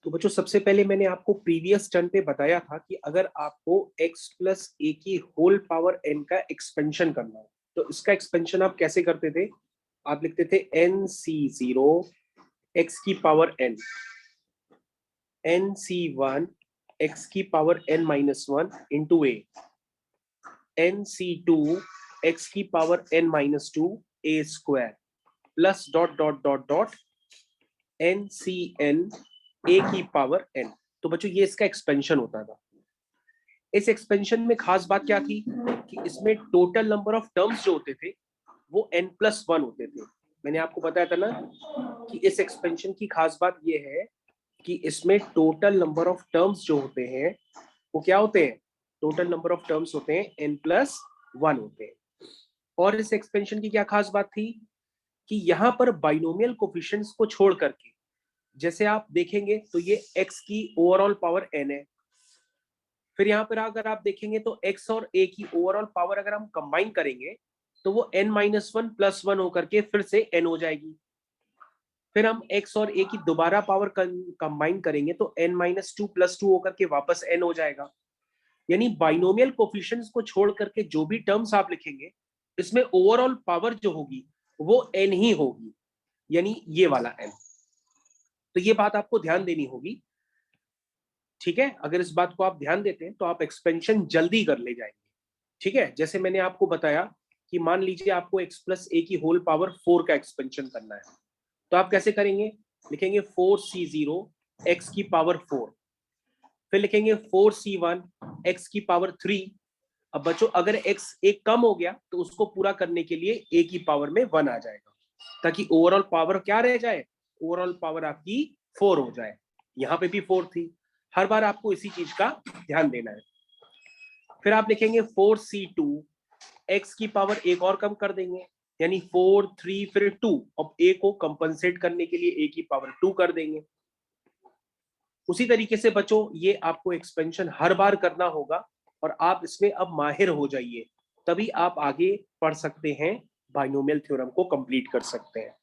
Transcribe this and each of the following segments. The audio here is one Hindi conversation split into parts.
तो बच्चों सबसे पहले मैंने आपको प्रीवियस टर्न पे बताया था कि अगर आपको x प्लस ए की होल पावर n का एक्सपेंशन करना हो तो इसका एक्सपेंशन आप कैसे करते थे। आप लिखते थे nc0 x की पावर n, nc1 x की power n minus one into A, nc2 x की power n minus two A square plus dot dot dot dot ncn A की पावर n। तो बच्चों ये इसका एक्सपेंशन होता था। इस एक्सपेंशन में खास बात क्या थी कि इसमें टोटल नंबर ऑफ टर्म्स जो होते थे वो n+1 होते थे। मैंने आपको बताया था ना कि इस एक्सपेंशन की खास बात ये है कि इसमें टोटल नंबर ऑफ टर्म्स जो होते हैं वो क्या होते हैं, टोटल नंबर ऑफ टर्म्स होते हैं n+1 होते हैं। और इस एक्सपेंशन की क्या खास बात थी कि यहां पर बाइनोमियल कोफिशिएंट्स को छोड़ करके जैसे आप देखेंगे तो ये x की ओवरऑल पावर n है, फिर यहां पर अगर आप देखेंगे तो x और a की ओवरऑल पावर अगर हम कंबाइन करेंगे तो वो n-1 + 1 होकर के फिर से n हो जाएगी। फिर हम x और a की दोबारा पावर कंबाइन करेंगे तो n-2 + 2 होकर के वापस n हो जाएगा। यानी बाइनोमियल कोफिशिएंट्स को छोड़ करके जो भी टर्म्स आप लिखेंगे इसमें ओवरऑल पावर जो होगी वो n ही होगी, यानी ये वाला n। तो ये बात आपको ध्यान देनी होगी, ठीक है। अगर इस बात को आप ध्यान देते हैं तो आप एक्सपेंशन जल्दी कर ले जाएंगे, ठीक है। जैसे मैंने आपको बताया कि मान लीजिए आपको x प्लस ए की होल पावर 4 का एक्सपेंशन करना है, तो आप कैसे करेंगे, लिखेंगे 4c0 x की पावर 4, फिर लिखेंगे 4c1 x की पावर 3। अब बच्चों अगर x एक कम हो गया तो उसको पूरा करने के लिए a की पावर में 1 आ जाएगा ताकि ओवरऑल पावर क्या रह जाए, ओवरऑल पावर आपकी 4 हो जाए। यहां पे भी 4 थी, हर बार आपको इसी चीज का ध्यान देना है। फिर आप लिखेंगे 4c2 x की पावर एक और कम कर देंगे, यानी 4 3 फिर 2। अब a को कंपनसेट करने के लिए a की पावर 2 कर देंगे। उसी तरीके से बच्चों ये आपको एक्सपेंशन हर बार करना होगा और आप इसमें अब माहिर हो जाइए, तभी आप आगे पढ़ सकते हैं, बाइनोमियल थ्योरम को कंप्लीट कर सकते हैं।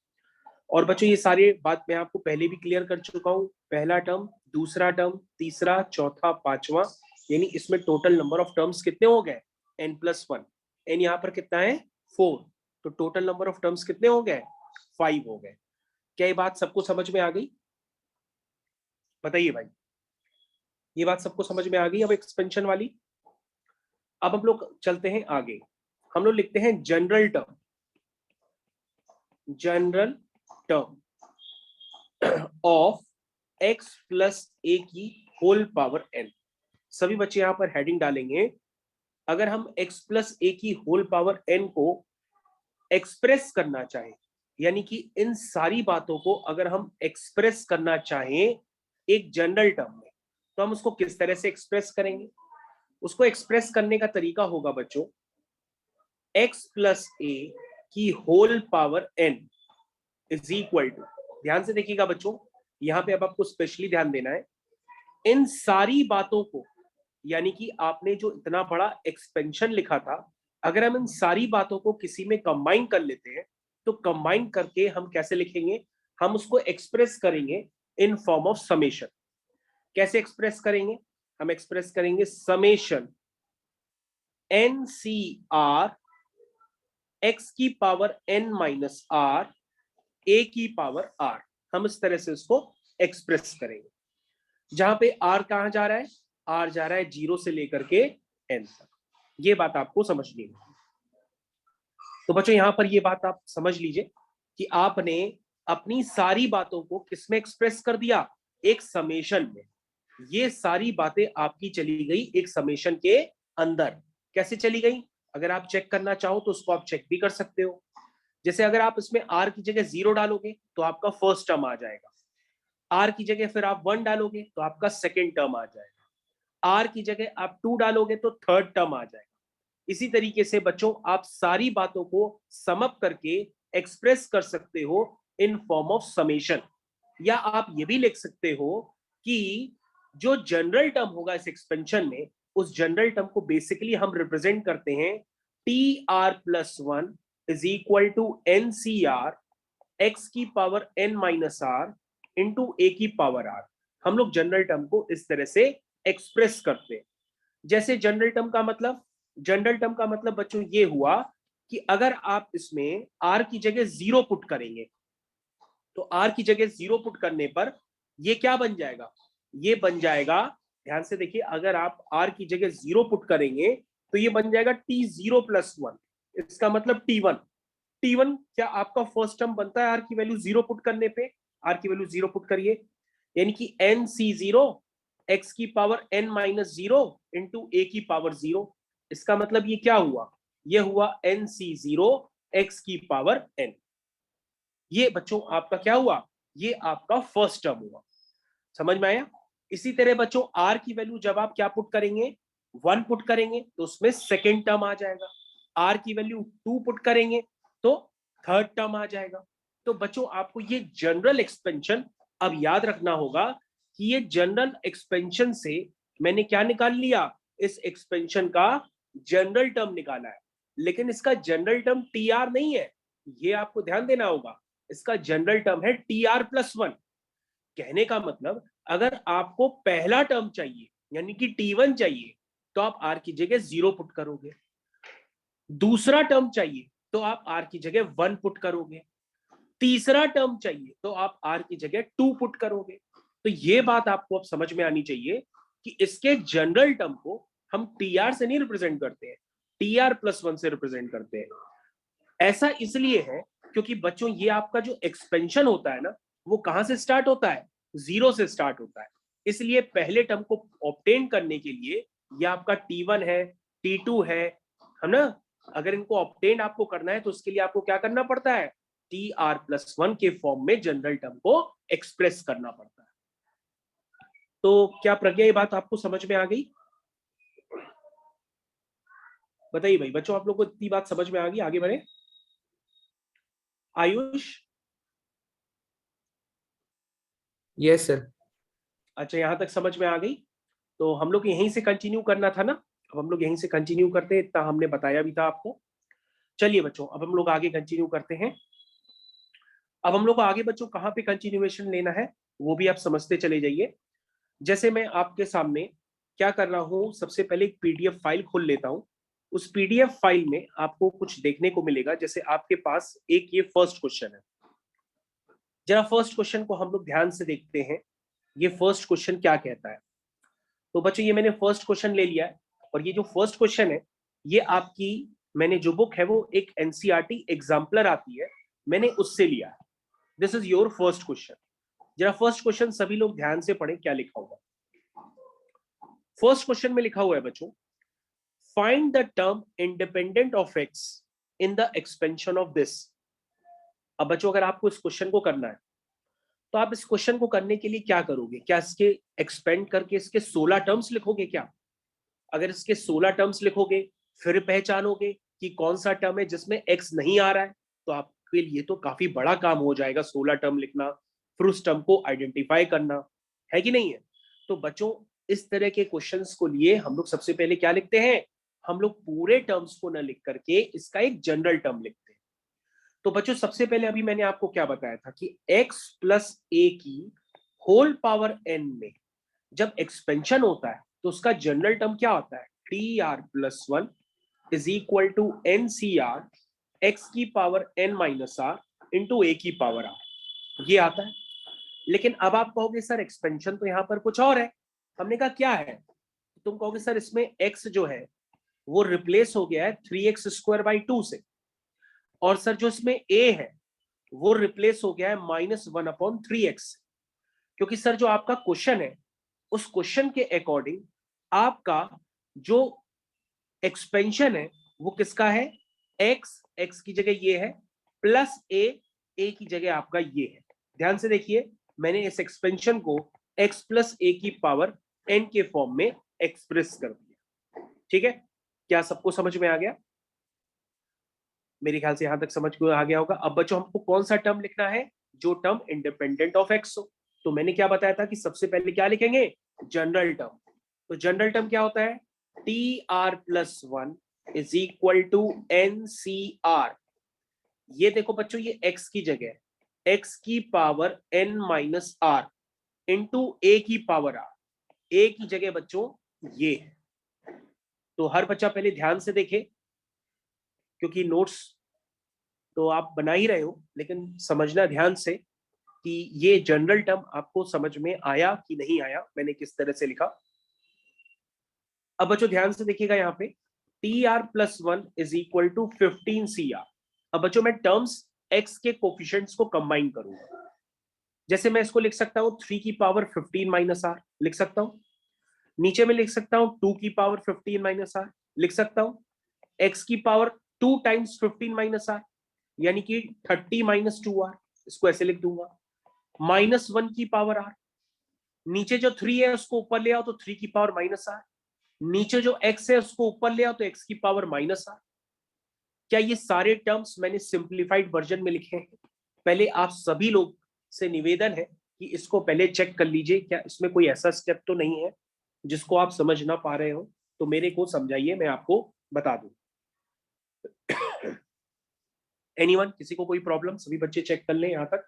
और बच्चों ये सारे बात मैं आपको पहले भी क्लियर कर चुका हूं, पहला टर्म, दूसरा टर्म, तीसरा, चौथा, पांचवा, यानी इसमें टोटल नंबर ऑफ टर्म्स कितने हो गए, n+1। n यहाँ पर कितना है 4, तो टोटल नंबर ऑफ टर्म्स कितने हो गए 5 हो गए। क्या ये बात सबको समझ में आ गई, बताइए भाई, ये बात सबको समझ में आ गई अब एक्सपेंशन वाली। अब हम लोग चलते हैं आगे, हम लोग लिखते हैं general term, general term of x plus ए की होल पावर n। सभी बच्चे यहां पर हेडिंग डालेंगे, अगर हम x प्लस ए की होल पावर n को एक्सप्रेस करना चाहें, यानी कि इन सारी बातों को अगर हम एक्सप्रेस करना चाहें एक जनरल टर्म में, तो हम उसको किस तरह से एक्सप्रेस करेंगे। उसको एक्सप्रेस करने का तरीका होगा बच्चों x प्लस ए की whole power n is equal to, ध्यान से देखिएगा बच्चों, यहां पे अब आपको स्पेशली ध्यान देना है, इन सारी बातों को, यानी कि आपने जो इतना बड़ा एक्सपेंशन लिखा था, अगर हम इन सारी बातों को किसी में कंबाइन कर लेते हैं तो कंबाइन करके हम कैसे लिखेंगे, हम उसको एक्सप्रेस करेंगे इन फॉर्म ऑफ समेशन। कैसे एक्सप्रेस करेंगे, हम एक्सप्रेस करेंगे summation n C R x की power n minus r a की पावर r। हम इस तरह से उसको एक्सप्रेस करेंगे, जहां पे r कहां जा रहा है, r जा रहा है 0 से लेकर के n तक। ये बात आपको समझनी है। तो बच्चों यहां पर ये बात आप समझ लीजिए कि आपने अपनी सारी बातों को किसमें एक्सप्रेस कर दिया, एक समेशन में। ये सारी बातें आपकी चली गई एक समेशन के अंदर। कैसे चली गई, अगर आप चेक करना चाहो तो उसको आप चेक भी कर सकते हो। जैसे अगर आप इसमें r की जगह 0 डालोगे तो आपका फर्स्ट टर्म आ जाएगा, r की जगह फिर आप 1 डालोगे तो आपका सेकेंड टर्म आ जाएगा, r की जगह आप 2 डालोगे तो थर्ड टर्म आ जाएगा। इसी तरीके से बच्चों आप सारी बातों को सम अप करके एक्सप्रेस कर सकते हो इन फॉर्म ऑफ समेशन। या आप ये भी लिख सकते हो कि जो जनरल टर्म होगा इस एक्सपेंशन में, उस जनरल टर्म को बेसिकली हम रिप्रेजेंट करते हैं TR+1 is equal to NCR x की power n minus are into A की पावर r। हम लोग जनरल टर्म को इस तरह से एक्सप्रेस करते हैं। जैसे जनरल टर्म का मतलब बच्चों ये हुआ कि अगर आप इसमें r की जगह 0 पुट करेंगे, तो r की जगह 0 पुट करने पर ये क्या बन जाएगा, ये बन जाएगा, ध्यान से देखिए, अगर आप r की जगह 0 पुट करेंगे तो ये बन जाएगा t0 + 1, इसका मतलब t1 क्या आपका फर्स्ट टर्म बनता है r की वैल्यू 0 पुट करने पे, r की वैल्यू 0 पुट करिए, यानी कि nc0 x की पावर n-0 इंटू a की पावर 0, इसका मतलब ये क्या हुआ, ये हुआ nc0 x की पावर n। ये बच्चों आपका क्या हुआ, ये आपका फर्स्ट टर्म हुआ, समझ में आया। इसी तरह बच्चों r की वैल्यू जब आप क्या पुट करेंगे, 1 पुट करेंगे तो उसमें सेकेंड टर्म आ जाएगा, r की वैल्यू 2 पुट करेंगे तो थर्ड टर्म आ जाएगा। तो बच्चों आपको ये जनरल एक्सपेंशन अब याद रखना होगा कि ये जनरल एक्सपेंशन से मैंने क्या निकाल लिया, इस एक्सपेंशन का जनरल टर्म निकाला है, लेकिन इसका जनरल टर्म tr नहीं है, ये आपको ध्यान देना होगा, इसका जनरल टर्म है tr+1। कहने का मतलब अगर आपको पहला टर्म चाहिए यानी कि t1 चाहिए तो आप r की जगह 0 पुट करोगे, दूसरा टर्म चाहिए तो आप r की जगह 1 पुट करोगे, तीसरा टर्म चाहिए तो आप r की जगह 2 पुट करोगे। तो ये बात आपको अब समझ में आनी चाहिए कि इसके जनरल टर्म को हम tr से नहीं रिप्रेजेंट करते हैं, tr+1 से रिप्रेजेंट करते हैं। ऐसा इसलिए है क्योंकि बच्चों ये आपका जो एक्सपेंशन होता है ना, वो कहां से स्टार्ट होता है, 0 से स्टार्ट होता है, इसलिए पहले टर्म को ऑब्टेन करने के लिए ये आपका t1 है, t2 है ना, अगर इनको ऑब्टेन आपको करना है तो उसके लिए आपको क्या करना पड़ता है, tr+1 के फॉर्म में जनरल टर्म को एक्सप्रेस करना पड़ता है। तो क्या प्रज्ञा ये बात आपको समझ में आ गई, बताइए भाई बच्चों, आप लोग को इतनी बात समझ में आ गई, आगे बढ़े। Ayush, yes sir. अच्छा यहां तक समझ में आ गई, तो हम लोग यहीं से कंटिन्यू करना था ना, अब हम लोग यहीं से कंटिन्यू करते हैं, इतना हमने बताया भी था आपको। चलिए बच्चों अब हम लोग आगे कंटिन्यू करते हैं। अब हम लोग को आगे बच्चों कहाँ पे कंटिन्यूएशन लेना है वो भी आप समझते चले जाइए। जैसे मैं आपके सामने क्या कर रहा हूँ, सबसे पहले एक पीडीएफ फाइल खोल लेता हूँ, उस पीडीएफ फाइल में आपको कुछ देखने को मिलेगा। जैसे आपके पास एक ये फर्स्ट क्वेश्चन है, जरा फर्स्ट क्वेश्चन को हम लोग ध्यान से देखते हैं, ये फर्स्ट क्वेश्चन क्या कहता है। तो बच्चों ये मैंने फर्स्ट क्वेश्चन ले लिया है, और ये जो फर्स्ट क्वेश्चन है ये आपकी, मैंने जो बुक है वो एक एनसीईआरटी एग्जाम्पलर आती है, मैंने उससे लिया है। This is your first question. जरा फर्स्ट क्वेश्चन सभी लोग ध्यान से पढ़ें क्या लिखा हुआ। फर्स्ट क्वेश्चन में लिखा हुआ है बच्चों, find the term independent of x in the expansion of this. अब बच्चों अगर आपको इस क्वेश्चन को करना है तो आप इस क्वेश्चन को करने के लिए क्या करोगे, क्या इसके एक्सपेंड करके इसके 16 टर्म्स लिखोगे क्या? अगर इसके 16 टर्म्स लिखोगे फिर पहचानोगे कि कौन सा टर्म है जिसमें एक्स नहीं आ रहा है, तो आपके लिए तो काफी बड़ा काम हो जाएगा 16 टर्म लिखना, फिर उस टर्म को आइडेंटिफाई करना, है कि नहीं है। तो बच्चों इस तरह के क्वेश्चंस को लिए हम लोग सबसे पहले क्या लिखते हैं, हम लोग पूरे टर्म्स को न लिख करके इसका एक जनरल टर्म लिखते हैं। तो बच्चों सबसे पहले अभी मैंने आपको क्या बताया था कि x + a की होल पावर n में जब एक्सपेंशन होता है तो उसका जनरल टर्म क्या होता है, tr+1 = ncr x की पावर n-r इंटू a की पावर r, ये आता है। लेकिन अब आप कहोगे सर एक्सपेंशन तो यहां पर कुछ और है, हमने कहा क्या है, तुम कहोगे सर इसमें x जो है वो रिप्लेस हो गया है 3x² 2 से, और सर जो इसमें a है वो रिप्लेस हो गया है -1/3x, क्योंकि सर जो आपका क्वेश्चन है उस क्वेश्चन के अकॉर्डिंग आपका जो एक्सपेंशन है वो किसका है, x की जगह ये है, प्लस a की जगह आपका ये है। ध्यान से देखिए मैंने इस एक्सपेंशन को x + a की पावर n के फॉर्म में एक्सप्रेस कर दिया। ठीक है, क्या सबको समझ में आ गया? मेरे ख्याल से यहां तक समझ में आ गया होगा। अब बच्चों हमको कौन सा टर्म लिखना है, जो टर्म इंडिपेंडेंट ऑफ एक्स हो। तो मैंने क्या बताया था कि सबसे पहले क्या लिखेंगे, जनरल टर्म। तो जनरल टर्म क्या होता है, tr+1 = ncr। ये देखो बच्चों ये x की जगह x की पावर n-r इंटू ए की पावर आर। ए की जगह बच्चों ये है। तो हर बच्चा पहले ध्यान से देखे, क्योंकि नोट्स तो आप बना ही रहे हो, लेकिन समझना ध्यान से कि ये जनरल टर्म आपको समझ में आया कि नहीं आया, मैंने किस तरह से लिखा। अब बच्चों ध्यान से देखिएगा, यहाँ पे t are plus one is equal to 15 c r. अब बच्चों मैं टर्म्स एक्स के कोफिशिएंट्स को कंबाइन करूंगा। जैसे मैं इसको लिख सकता हूँ 3 की पावर 15 माइनस आर लिख सकता हूँ। नीचे में लिख सकता हूँ 2 की पावर 15 माइनस आर लिख सकता हूँ। एक्स की पावर 2 टाइम्स 15 माइनस आर, यानी कि 30 माइनस 2 आर, इसको ऐसे लिख दूंगा। माइनस 1 की पावर आर, नीचे जो 3 है उसको ऊपर ले आओ तो 3 की पावर माइनस आर, नीचे जो x है उसको ऊपर ले आओ तो x की पावर माइनस आर। क्या ये सारे टर्म्स मैंने सिंप्लीफाइड वर्जन में लिखे हैं? पहले आप सभी लोग से निवेदन है कि इसको पहले चेक कर लीजिए, क्या इसमें कोई ऐसा स्टेप तो नहीं है जिसको आप समझ ना पा रहे हो, तो मेरे को समझाइए, मैं आपको बता दूं। एनीवन, किसी को कोई प्रॉब्लम? सभी बच्चे चेक कर लें यहां तक।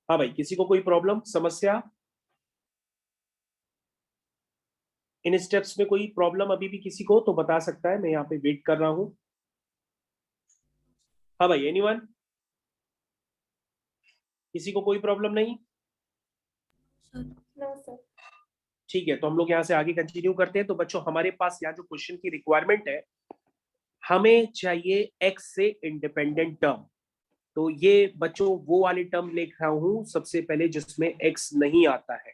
हाँ भाई, किसी को कोई प्रॉब्लम, समस्या? इन स्टेप्स में कोई प्रॉब्लम अभी भी किसी को तो बता सकता है, मैं यहाँ पे वेट कर रहा हूं। हाँ भाई, एनीवन, किसी को कोई प्रॉब्लम नहीं? No sir. ठीक है, तो हम लोग यहाँ से आगे कंटिन्यू करते हैं। तो बच्चों हमारे पास यहाँ जो क्वेश्चन की रिक्वायरमेंट है, हमें चाहिए एक्स से इंडिपेंडेंट टर्म। तो ये बच्चों वो वाले टर्म लिख रहा हूं सबसे पहले जिसमें एक्स नहीं आता है,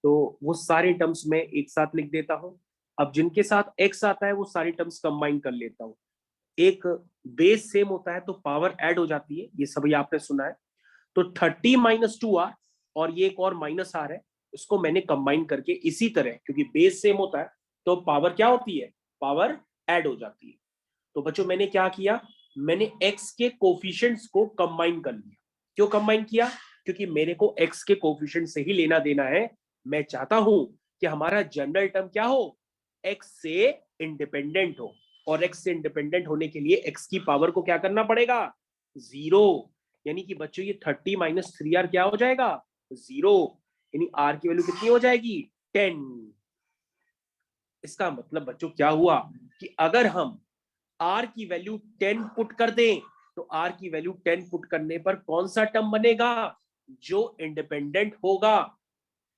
तो वो सारे टर्म्स में एक साथ लिख देता हूं। अब जिनके साथ एक्स आता है वो सारे टर्म्स कंबाइन कर लेता हूं। एक बेस सेम होता है तो पावर ऐड हो जाती है, ये सभी आपने सुना है। तो 30 माइनस 2 आर और ये एक और माइनस आर है, उसको मैंने कंबाइन करके इसी तरह, क्योंकि बेस सेम होता है तो पावर क्या होती है, पावर ऐड हो जाती है। तो बच्चों मैंने क्या किया, मैंने x के कोफिशिएंट्स को कंबाइन कर लिया। क्यों कंबाइन किया? क्योंकि मेरे को x के कोफिशिएंट से ही लेना देना है। मैं चाहता हूं कि हमारा जनरल टर्म क्या हो, x से इंडिपेंडेंट हो, और x से इंडिपेंडेंट होने के लिए x की पावर को क्या करना पड़ेगा, 0। यानी कि बच्चों ये 30 माइनस 3r क्या हो जाएगा, 0। यानी r की वैल्यू कितनी हो जाएगी, 10। इसका मतलब बच्चों क्या हुआ कि अगर हम r की वैल्यू 10 पुट कर दें, तो r की वैल्यू 10 पुट करने पर कौन सा टर्म बनेगा, जो इंडिपेंडेंट होगा।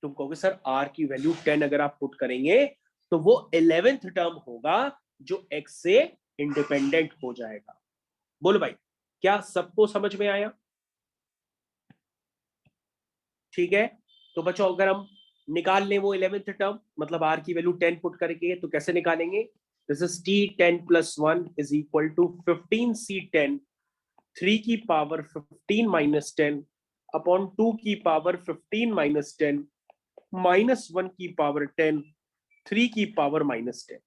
तुम कहोगे सर r की वैल्यू 10 अगर आप पुट करेंगे तो वो 11th टर्म होगा जो x से इंडिपेंडेंट हो जाएगा। बोलो भाई, क्या सबको समझ में आया? ठीक है, तो बच्चों अगर हम निकाल लें वो 11th टर्म, मतलब r की वैल्यू 10 पुट करके, तो कैसे निकालेंगे, this is t10 plus 1 is equal to 15c10 3 की पावर 15 माइनस 10 अपॉन 2 की पावर 15 माइनस 10 माइनस 1 की पावर 10 3 की पावर माइनस 10।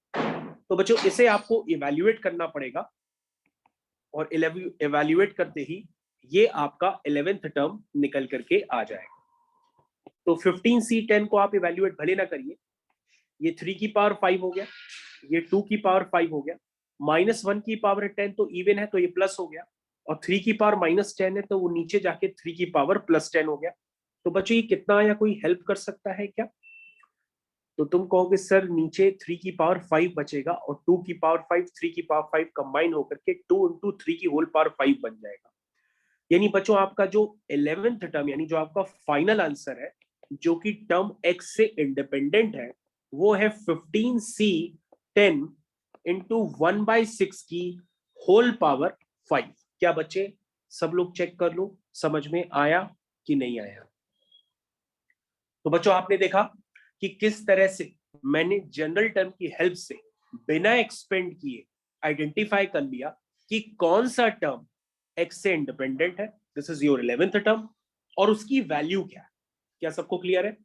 तो बच्चों इसे आपको इवेल्युएट करना पड़ेगा, और इवेल्युएट करते ही ये आपका 11th टर्म निकल करके आ जाएगा। तो 15c10 को आप इवेल्युएट भले ना करिए, ये 3 की पावर 5 हो गया, ये 2 की पावर 5 हो गया, माइनस 1 की पावर 10 तो इवन है तो ये प्लस हो गया, और 3 की पावर माइनस 10 है तो वो नीचे जाके 3 की पावर प्लस 10 हो गया। तो बच्चों ये कितना आया, कोई हेल्प कर सकता है क्या? तो तुम कहोगे सर नीचे 3 की पावर 5 बचेगा और 2 की पावर 5 3 की पावर 5 कंबाइन होकर के 2 इंटू 3 की होल पावर 5 बन जाएगा। यानी बच्चों आपका जो 11th टर्म, यानी जो आपका फाइनल आंसर है, जो कि टर्म x से इंडिपेंडेंट है, वो है 15c10 इंटू 1/6 की होल पावर 5। क्या बच्चे सब लोग चेक कर लो, समझ में आया कि नहीं आया? तो बच्चों आपने देखा कि किस तरह से मैंने जनरल टर्म की हेल्प से बिना एक्सपेंड किए आइडेंटिफाई कर लिया कि कौन सा टर्म एक्स से इंडिपेंडेंट है, this is your 11th term, और उसकी वैल्यू क्या है। क्या सबको क्लियर है?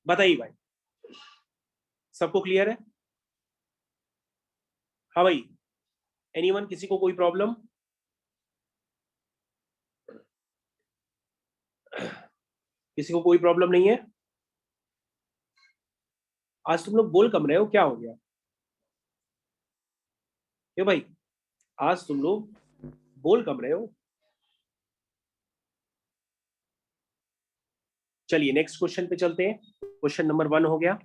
बताइए भाई, सबको क्लियर है? हाँ भाई, एनीवन, किसी को कोई प्रॉब्लम? किसी को कोई प्रॉब्लम नहीं है? आज तुम लोग बोल कम रहे हो, क्या हो गया? क्यों भाई, आज तुम लोग बोल कम रहे हो? चलिए नेक्स्ट क्वेश्चन पे चलते हैं। क्वेश्चन नंबर 1 हो गया।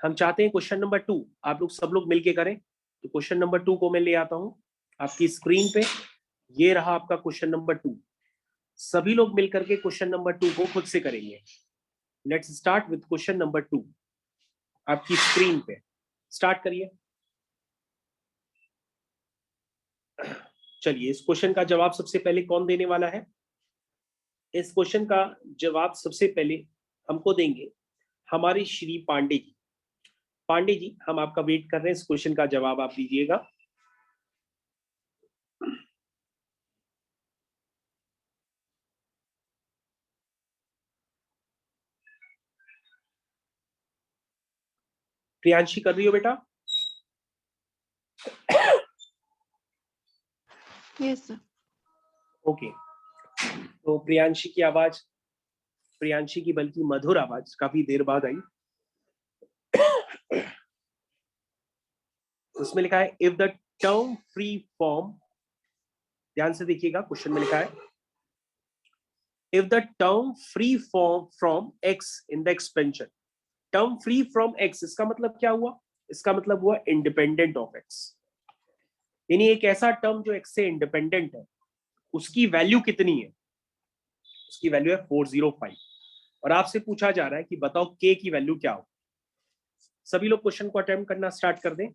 हम चाहते हैं क्वेश्चन नंबर 2 आप लोग सब लोग मिलके करें। तो क्वेश्चन नंबर 2 को मैं ले आता हूं आपकी स्क्रीन पे। ये रहा आपका क्वेश्चन नंबर 2। सभी लोग मिलकर के क्वेश्चन नंबर 2 को खुद से करेंगे। Let's start with question number 2। आपकी स्क्रीन पे स्टार्ट करिए। चलिए इस क्वेश्चन का जवाब सबसे पहले कौन देने वाला है? इस क्वेश्चन का जवाब सबसे पहले हमको देंगे हमारे श्री पांडे जी। पांडे जी हम आपका वेट कर रहे हैं, इस क्वेश्चन का जवाब आप दीजिएगा। प्रियांशी कर रही हो बेटा? Yes sir. ओके, तो प्रियांशी की आवाज, प्रियांशी की बल्कि मधुर आवाज काफी देर बाद आई। उसमें लिखा है if the term free form, ध्यान से देखिएगा क्वेश्चन में लिखा है if the term free form from x in the expansion. Term free from x, इसका मतलब क्या हुआ? इसका मतलब हुआ इंडिपेंडेंट ऑफ एक्स। यानी एक ऐसा टर्म जो एक्स से इंडिपेंडेंट है, उसकी वैल्यू कितनी है? उसकी वैल्यू है 405। और आपसे पूछा जा रहा है कि बताओ के की वैल्यू क्या हो। सभी लोग क्वेश्चन को अटेम्प्ट करना स्टार्ट कर दें।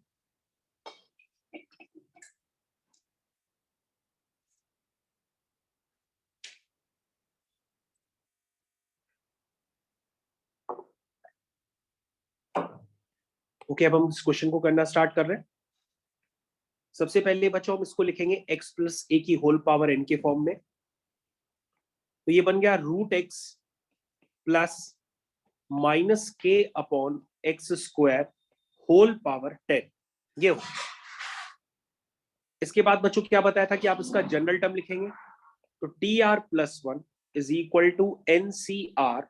ओके, अब हम इस क्वेश्चन को करना स्टार्ट कर रहे हैं। सबसे पहले बच्चों हम इसको लिखेंगे x प्लस ए की होल पावर n के फॉर्म में। तो ये बन गया रूट एक्स प्लस माइनस के upon x square whole power 10। ये हो। इसके बाद बच्चों क्या बताया था कि आप इसका जनरल टर्म लिखेंगे। तो T are plus 1 is equal to N C R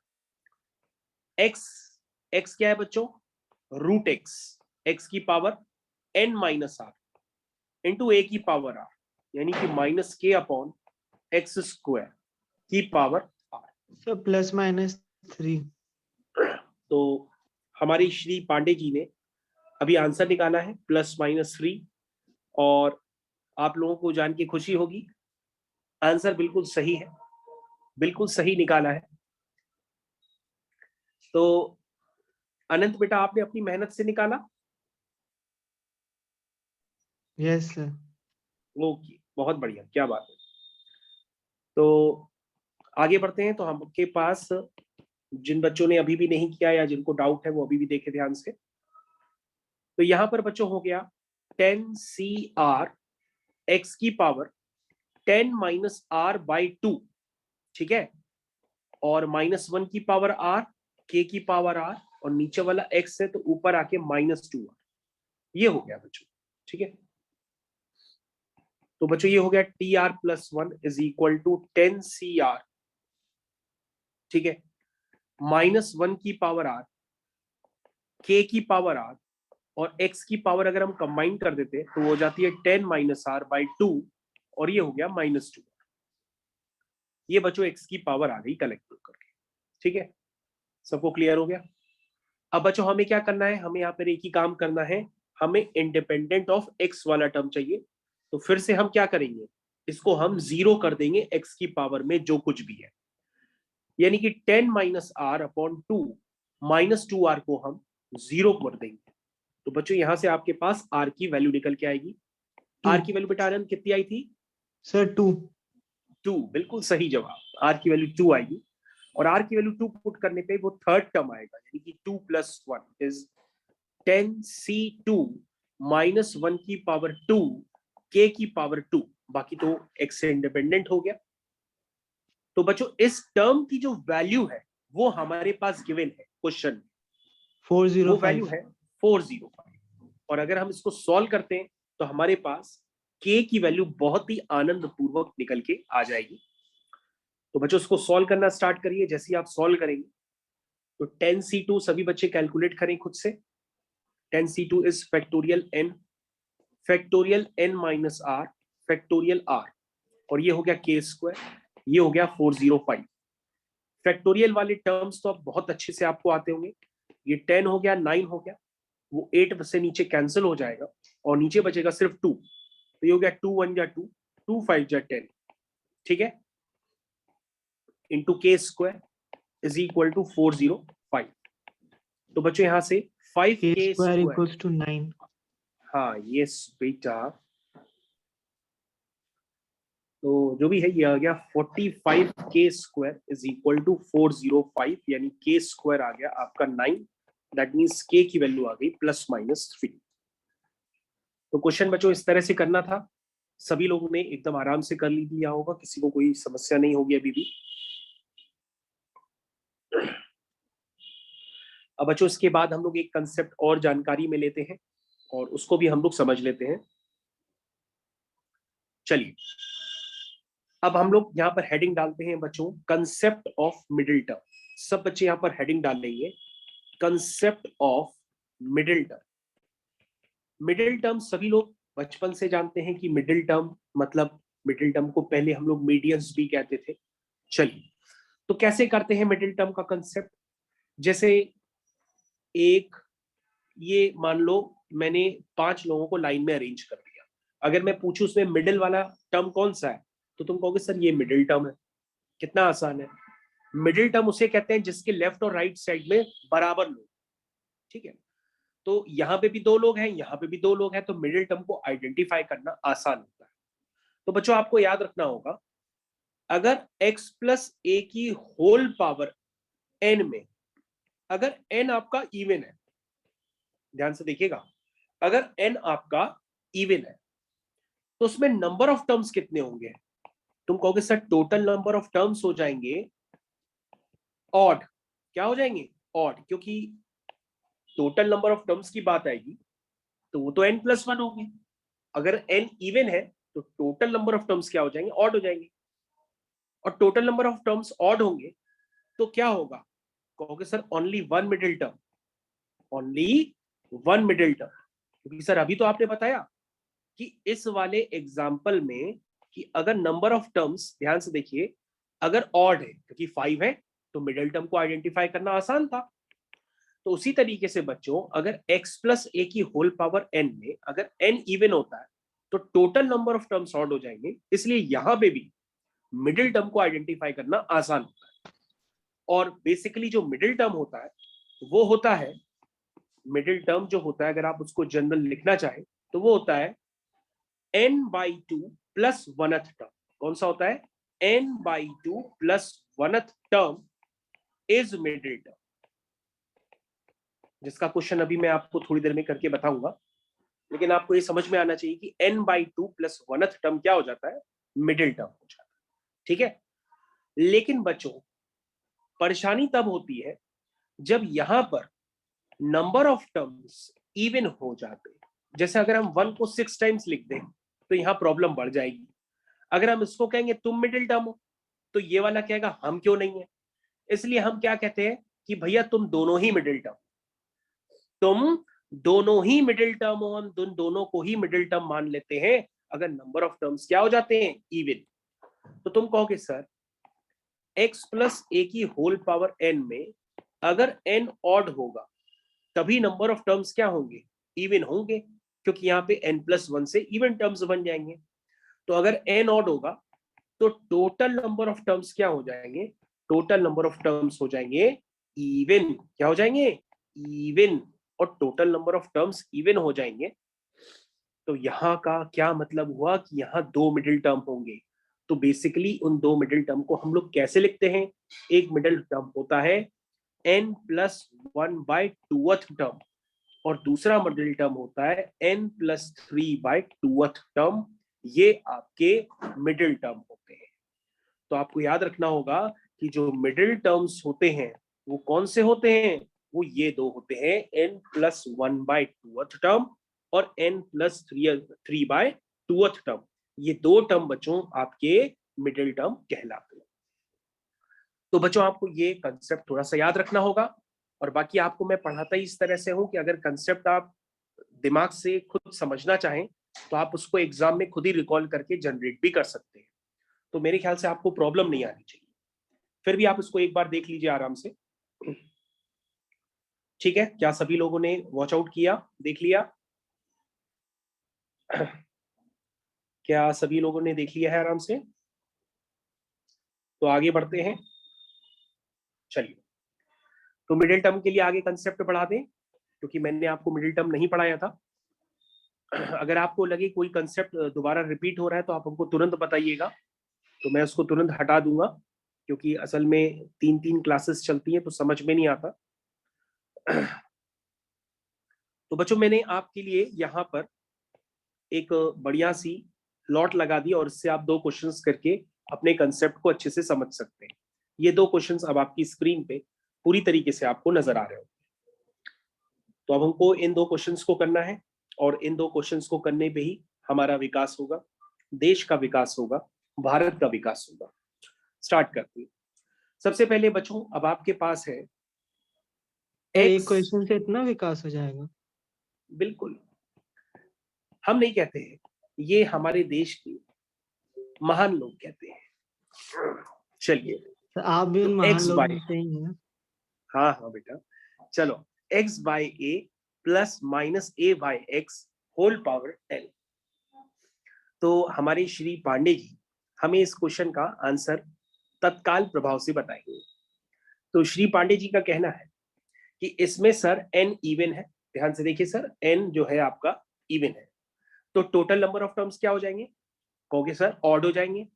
X. X क्या है बच्चों? रूट एक्स, एक्स की power n minus are into A की पावर आर, यानी कि माइनस के अपॉन एक्स स्क्वायर की power R. Sir plus minus 3। तो हमारी श्री पांडे जी ने अभी आंसर निकाला है +-3। और आप लोगों को जान के खुशी होगी, आंसर बिल्कुल सही है, बिल्कुल सही निकाला है। तो अनंत बेटा आपने अपनी मेहनत से निकाला? Yes sir. ओके, बहुत बढ़िया, क्या बात है। तो आगे बढ़ते हैं। तो हमके पास जिन बच्चों ने अभी भी नहीं किया या जिनको डाउट है वो अभी भी देखे ध्यान से। तो यहां पर बच्चों हो गया 10 CR x की पावर 10 माइनस आर बाई 2, ठीक है, और -1 की पावर r, k की पावर r, और नीचे वाला x है तो ऊपर आके -2r। ये हो गया बच्चों, ठीक है। तो बच्चों ये हो गया TR plus 1 is equal to 10 CR, ठीक है, -1 की पावर r, k की पावर r, और x की पावर अगर हम कंबाइन कर देते तो हो जाती है 10 माइनस आर बाई 2, और ये हो गया -2। ये बच्चों x की पावर आ गई कलेक्ट करके, ठीक है। सबको क्लियर हो गया? अब बच्चों हमें क्या करना है? हमें यहाँ पर एक ही काम करना है, हमें इंडिपेंडेंट ऑफ x वाला टर्म चाहिए। तो फिर से हम क्या करेंगे, इसको हम 0 कर देंगे x की पावर में जो कुछ भी है, यानी कि 10 माइनस आर अपॉन 2 -2r को हम 0 कर देंगे। तो बच्चों यहां से आपके पास r की वैल्यू निकल के आएगी। r की वैल्यू बेटा आनंद कितनी आई थी? सर 2। 2, बिल्कुल सही जवाब। r की वैल्यू 2 आएगी, और r की वैल्यू 2 पुट करने पे वो थर्ड टर्म आएगा, यानी कि 2 प्लस 1 इज 10c2 -1 की पावर 2 k की पावर 2। बाकी तो x से इंडिपेंडेंट हो गया। तो बच्चों इस टर्म की जो वैल्यू है वो हमारे पास गिवन है क्वेश्चन में, वो वैल्यू 405। है 405। और अगर हम इसको सॉल्व करते हैं तो हमारे पास k की वैल्यू बहुत ही आनंद पूर्वक निकल के आ जाएगी। तो बच्चों इसको सॉल्व करना स्टार्ट करिए। जैसे ही आप सॉल्व करेंगे तो 10c2 सभी बच्चे कैलकुलेट करें खुद से। 10c2 is factorial n minus r factorial r, और ये हो गया k स्क्वायर, ये हो गया 405। फैक्टोरियल वाले टर्म्स तो अब बहुत अच्छे से आपको आते होंगे। ये 10 हो गया, 9 हो गया, वो 8 से नीचे कैंसिल हो जाएगा और नीचे बचेगा सिर्फ 2। तो ये हो गया 2 1 जा 2, 2 5 जा 10, ठीक है, इंटू के स्क्वायर इज इक्वल टू 405। तो बच्चों यहां से 5 A के square स्क्वायर, equals to 9. हाँ यस बेटा, तो जो भी है ये आ गया 45 के स्क्वायर इज इक्वल टू 405, यानी के स्क्वायर आ गया आपका 9, दैट मीन्स के की वैल्यू आ गई ±3। तो क्वेश्चन बच्चों इस तरह से करना था, सभी लोगों ने एकदम आराम से कर लिया होगा, किसी को कोई समस्या नहीं होगी अभी भी। अब बच्चों इसके बाद हम लोग एक कंसेप्ट और जानकारी में लेते हैं और उसको भी हम लोग समझ लेते हैं। चलिए अब हम लोग यहाँ पर हेडिंग डालते हैं बच्चों, कंसेप्ट ऑफ मिडिल टर्म। सब बच्चे यहाँ पर हेडिंग डाल लेंगे, concept of middle term. Middle term सभी लोग बचपन से जानते हैं कि मिडिल टर्म मतलब, मिडिल टर्म को पहले हम लोग मीडियंस भी कहते थे। चलिए तो कैसे करते हैं मिडिल टर्म का कंसेप्ट। जैसे एक, ये मान लो मैंने 5 लोगों को लाइन में अरेंज कर दिया, अगर मैं पूछूं उसमें मिडिल वाला टर्म कौन सा है, तो तुम कहोगे सर ये मिडिल टर्म है। कितना आसान है। मिडिल टर्म उसे कहते हैं जिसके लेफ्ट और राइट साइड में बराबर लोग, ठीक है। तो यहाँ पे भी 2 लोग हैं, यहाँ पे भी 2 लोग हैं, तो मिडिल टर्म को आइडेंटिफाई करना आसान होता है। तो बच्चों आपको याद रखना होगा, अगर x प्लस ए की होल पावर n में, अगर n आपका इवन है, ध्यान से देखिएगा, अगर n आपका इवन है तो उसमें नंबर ऑफ टर्म्स कितने होंगे। तुम कहोगे sir total number of terms हो जाएंगे ऑड। क्या हो जाएंगे? ऑड, क्योंकि टोटल नंबर ऑफ टर्म्स की बात आएगी तो वो तो n+1 होंगे। अगर n इवन है तो टोटल नंबर ऑफ टर्म्स क्या हो जाएंगे? ऑड हो जाएंगे। और total number of terms odd होंगे तो क्या होगा? कहोगे sir only one middle term, only one middle term. क्योंकि सर अभी तो आपने बताया कि इस वाले एग्जाम्पल में कि अगर नंबर ऑफ टर्म्स, ध्यान से देखिए, अगर ऑड है क्योंकि 5 है तो मिडिल टर्म को आइडेंटिफाई करना आसान था। तो उसी तरीके से बच्चों अगर x प्लस ए की होल पावर n में अगर n इवन होता है तो total number of terms odd हो जाएंगे, इसलिए यहां पे भी मिडिल टर्म को आइडेंटिफाई करना आसान होता है। और बेसिकली जो मिडिल टर्म होता है वो होता है, मिडिल टर्म जो होता है अगर आप उसको जनरल लिखना चाहें तो वो होता है n/2 प्लस 1th टर्म। कौन सा होता है? n/2 plus 1th term is middle term, जिसका क्वेश्चन अभी मैं आपको थोड़ी देर में करके बताऊंगा। लेकिन आपको ये समझ में आना चाहिए कि n/2 प्लस 1th टर्म क्या हो जाता है? मिडिल टर्म हो जाता है, ठीक है। लेकिन बच्चों परेशानी तब होती है जब यहां पर नंबर ऑफ टर्म्स इवन हो जाते हैं। जैसे अगर हम 1 को 6 टाइम्स लिख दें तो यहां प्रॉब्लम बढ़ जाएगी। अगर हम इसको कहेंगे तुम मिडिल टर्म हो तो ये वाला कहेगा हम क्यों नहीं है। इसलिए हम क्या कहते हैं कि भैया तुम दोनों ही मिडिल टर्म, तुम दोनों ही मिडिल टर्म हो, हम दोनों को ही मिडिल टर्म मान लेते हैं अगर नंबर ऑफ टर्म्स क्या हो जाते हैं? इवन। तो तुम कहोगे सर x प्लस ए की होल पावर n में अगर n ऑड होगा तभी नंबर ऑफ टर्म्स क्या होंगे? इवन होंगे, क्योंकि यहाँ पे n+1 से इवन टर्म्स बन जाएंगे। तो अगर n ऑड होगा तो टोटल नंबर ऑफ टर्म्स क्या हो जाएंगे? टोटल नंबर ऑफ टर्म्स हो जाएंगे इवन। क्या हो जाएंगे? इवन। और total number of terms even हो जाएंगे तो यहाँ का क्या मतलब हुआ कि यहाँ 2 मिडिल टर्म होंगे। तो बेसिकली उन 2 मिडिल टर्म को हम लोग कैसे लिखते हैं? एक मिडिल टर्म होता है n+1/2th टर्म और दूसरा मिडिल टर्म होता है n+3/2th टर्म। ये आपके मिडिल टर्म होते हैं। तो आपको याद रखना होगा कि जो मिडिल टर्म्स होते हैं वो कौन से होते हैं? वो ये 2 होते हैं, n+1/2th टर्म और n+3/2th टर्म। ये 2 टर्म बच्चों आपके मिडिल टर्म कहलाते हैं। तो बच्चों आपको ये कंसेप्ट थोड़ा सा याद रखना होगा। और बाकी आपको मैं पढ़ाता ही इस तरह से हूं कि अगर कंसेप्ट आप दिमाग से खुद समझना चाहें तो आप उसको एग्जाम में खुद ही रिकॉल करके जनरेट भी कर सकते हैं। तो मेरे ख्याल से आपको प्रॉब्लम नहीं आनी चाहिए। फिर भी आप इसको एक बार देख लीजिए आराम से। ठीक है, क्या सभी लोगों ने वॉच आउट किया, देख लिया? क्या सभी लोगों ने देख लिया है आराम से? तो आगे बढ़ते हैं। चलिए, तो मिडिल टर्म के लिए आगे कंसेप्ट पढ़ा दें, क्योंकि मैंने आपको मिडिल टर्म नहीं पढ़ाया था। अगर आपको लगे कोई कंसेप्ट दोबारा रिपीट हो रहा है तो आप हमको तुरंत बताइएगा, तो मैं उसको तुरंत हटा दूंगा, क्योंकि असल में 3-3 क्लासेस चलती हैं तो समझ में नहीं आता। तो बच्चों, मैंने आपके लिए यहाँ पर एक बढ़िया सी लॉट लगा दी और इससे आप 2 क्वेश्चंस करके अपने कंसेप्ट को अच्छे से समझ सकते हैं। ये 2 क्वेश्चंस अब आपकी स्क्रीन पे पूरी तरीके से आपको नजर आ रहे हो। तो अब हमको इन 2 क्वेश्चंस को करना है, और इन 2 क्वेश्चंस को करने पे ही हमारा विकास होगा, देश का विकास होगा, भारत का विकास होगा। स्टार्ट करते हैं। सबसे पहले बच्चों, अब आपके पास है तो एक x। क्वेश्चन से इतना विकास हो जाएगा? बिल्कुल, हम नहीं कहते हैं, ये हमारे देश के महान लोग कहते हैं। चलिए, तो आप भी तो उन महान x लोग बाय, में से ही हैं। हाँ हाँ बेटा, चलो, x by A plus minus A by X whole power n। तो हमारे श्री पांडे जी हमें इस क्वेश्चन का आंसर तत्काल प्रभाव से बताएंगे। तो श्री पांडे जी का कहना है कि इसमें सर n इवन है। ध्यान से देखिए सर, n जो है आपका इवन है, तो टोटल नंबर ऑफ टर्म्स क्या हो जाएंगे? कहोगे सर ऑड हो जाएंगे।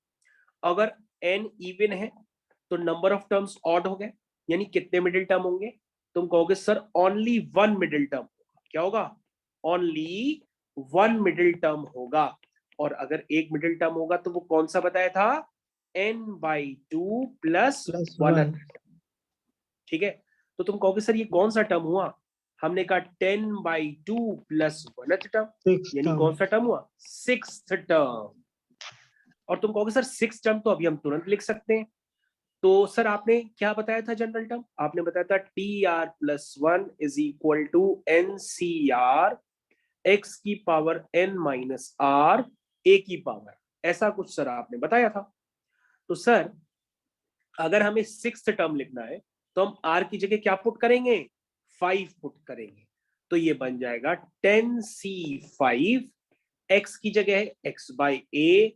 अगर n इवन है तो नंबर ऑफ टर्म्स ऑड हो गए, यानी कितने मिडिल टर्म होंगे? तुम कहोगे सर ओनली 1 मिडिल टर्म। क्या होगा? ओनली 1 मिडिल टर्म होगा। और अगर एक मिडिल टर्म होगा तो वो कौन सा बताया था? n/2 plus plus 1। 1। ठीक है, तो तुम कहोगे सर ये कौन सा टर्म हुआ? हमने कहा 10/2 प्लस 1th टर्म, 6 यानी टर्म। कौन सा टर्म हुआ? 6th term. और तुम कहोगे सर 6 टर्म तो अभी हम तुरंत लिख सकते हैं। तो सर आपने क्या बताया था जनरल टर्म? आपने बताया था tr+1 is equal to NCR x की power n minus r a की पावर, ऐसा कुछ सर आपने बताया था। तो सर अगर हमें 6th टर्म लिखना है तो हम r की जगह क्या पुट करेंगे? 5 पुट करेंगे। तो ये बन जाएगा 10c5, x की जगह है x by a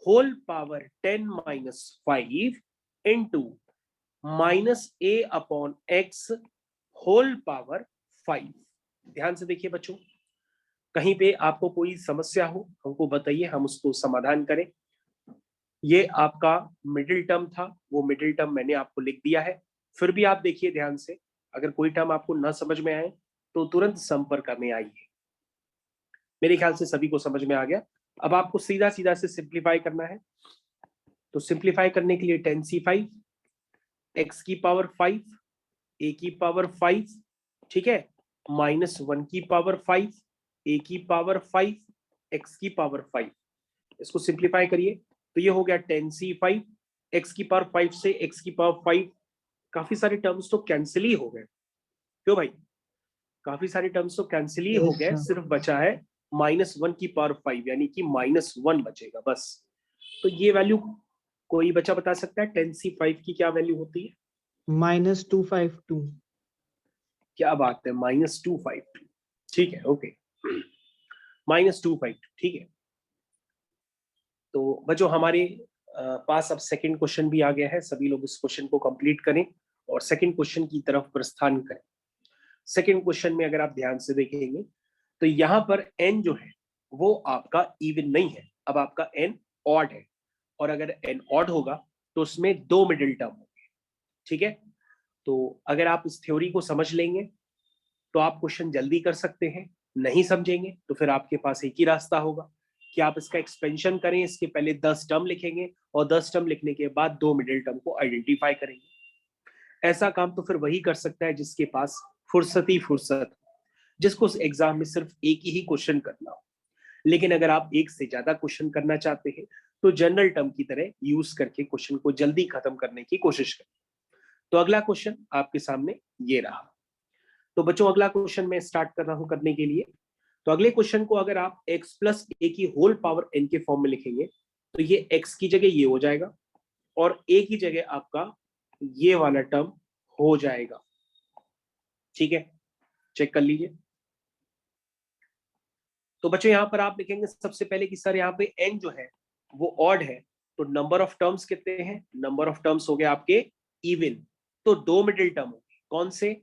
whole power 10 माइनस 5 into minus a upon x whole power 5। ध्यान से देखिए बच्चों, कहीं पे आपको कोई समस्या हो हमको बताइए, हम उसको समाधान करें। ये आपका मिडिल टर्म था, वो मिडिल टर्म मैंने आपको लिख दिया है। फिर भी आप देखिए ध्यान से, अगर कोई टर्म आपको ना समझ में आए तो तुरंत संपर्क में आइए। मेरे ख्याल से सभी को समझ में आ गया। अब आपको सीधा सीधा से सिंप्लीफाई करना है। तो सिंप्लीफाई करने के लिए 10c5 x की पावर 5 a की पावर 5, ठीक है, माइनस 1 की पावर 5 a की पावर 5 x की पावर 5। इसको सिंप्लीफाई करिए तो ये हो गया 10c5 x की पावर 5 से x की पावर 5। काफी सारे टर्म्स तो कैंसिल ही हो गए, क्यों भाई? काफी सारे टर्म्स तो कैंसिल ही हो यस गए, सर। सिर्फ बचा है -1 की पावर 5, यानी कि -1 बचेगा बस। तो ये वैल्यू कोई बच्चा बता सकता है 10c5 की क्या वैल्यू होती है? -252। क्या बात है, -252। ठीक है, ओके, -252, ठीक है। तो बच्चों हमारे पास अब सेकंड क्वेश्चन भी आ गया है। सभी लोग इस क्वेश्चन को कंप्लीट करें और सेकंड क्वेश्चन की तरफ प्रस्थान करें। सेकंड क्वेश्चन में अगर आप ध्यान से देखेंगे तो यहाँ पर n जो है वो आपका इवन नहीं है, अब आपका n ऑड है। और अगर n ऑड होगा तो उसमें 2 मिडिल टर्म होंगे, ठीक है। तो अगर आप इस थ्योरी को समझ लेंगे तो आप क्वेश्चन जल्दी कर सकते हैं। नहीं समझेंगे तो फिर आपके पास एक ही रास्ता होगा कि आप इसका एक्सपेंशन करें। इसके पहले 10 टर्म लिखेंगे और 10 टर्म लिखने के बाद 2 मिडिल टर्म को आइडेंटिफाई करेंगे। ऐसा काम तो फिर वही कर सकता है जिसके पास फुर्सत ही फुर्सत, जिसको उस एग्जाम में सिर्फ एक ही क्वेश्चन करना हो। लेकिन अगर आप एक से ज्यादा क्वेश्चन करना चाहते हैं तो जनरल टर्म की तरह यूज करके क्वेश्चन को जल्दी खत्म करने की कोशिश करें। तो अगला क्वेश्चन आपके सामने ये रहा। तो बच्चों अगला क्वेश्चन मैं स्टार्ट कर रहा हूं करने के लिए। तो अगले क्वेश्चन को अगर आप x प्लस ए की होल पावर n के फॉर्म में लिखेंगे तो ये x की जगह ये हो जाएगा और a की जगह आपका ये वाला टर्म हो जाएगा। ठीक है, चेक कर लीजिए। तो बच्चों यहां पर आप लिखेंगे सबसे पहले कि सर यहाँ पे n जो है वो ऑड है, तो नंबर ऑफ टर्म्स कितने हैं? नंबर ऑफ टर्म्स हो गए आपके इवन, तो दो मिडिल टर्म होंगे। कौन से?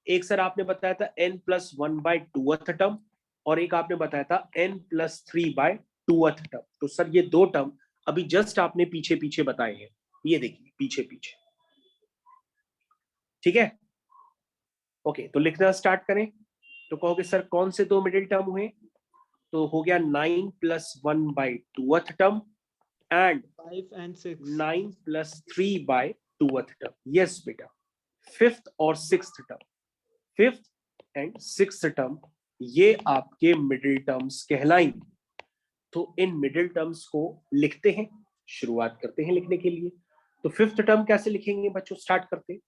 एक सर आपने बताया था n+1/2th टर्म, और एक आपने बताया था n+3/2th टर्म। तो सर ये दो टर्म अभी जस्ट आपने पीछे पीछे बताए हैं, ये देखिए पीछे पीछे। ठीक है, ओके, तो लिखना स्टार्ट करें। तो कहोगे सर कौन से दो मिडिल टर्म हुए? तो हो गया 9+1/2th term and 5 and 6. 9+3/2th term. Yes बेटा, फिफ्थ और sixth term, fifth and sixth term ये आपके मिडिल टर्म्स कहलाएंगे। तो इन मिडिल टर्म्स को लिखते हैं, शुरुआत करते हैं लिखने के लिए। तो फिफ्थ टर्म कैसे लिखेंगे बच्चों? स्टार्ट करते हैं।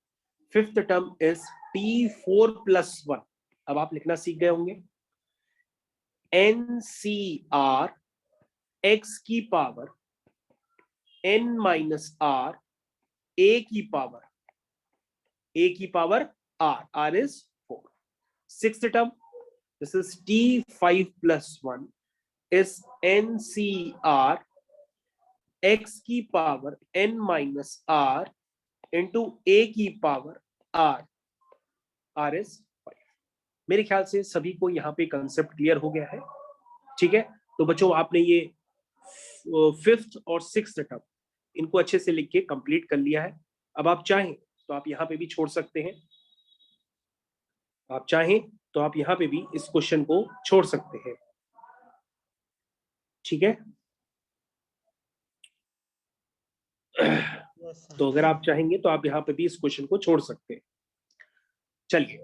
Fifth term is t4+1। अब आप लिखना सीख गए होंगे। NCR x की पावर n-r a की power r, r is 4. Sixth term, this is t5+1 is NCR x की पावर n-r into a की पावर r, r is 5. मेरे ख्याल से सभी को यहाँ पे कंसेप्ट क्लियर हो गया है। ठीक है, तो बच्चों आपने ये फिफ्थ और सिक्स्थ टर्म इनको अच्छे से लिख के कंप्लीट कर लिया है। अब आप चाहें तो आप यहाँ पे भी छोड़ सकते हैं, आप चाहें तो आप यहाँ पे भी इस क्वेश्चन को छोड़ सकते हैं। ठीक है, Yes, sir. तो अगर आप चाहेंगे तो आप यहाँ पे भी इस क्वेश्चन को छोड़ सकते हैं। चलिए,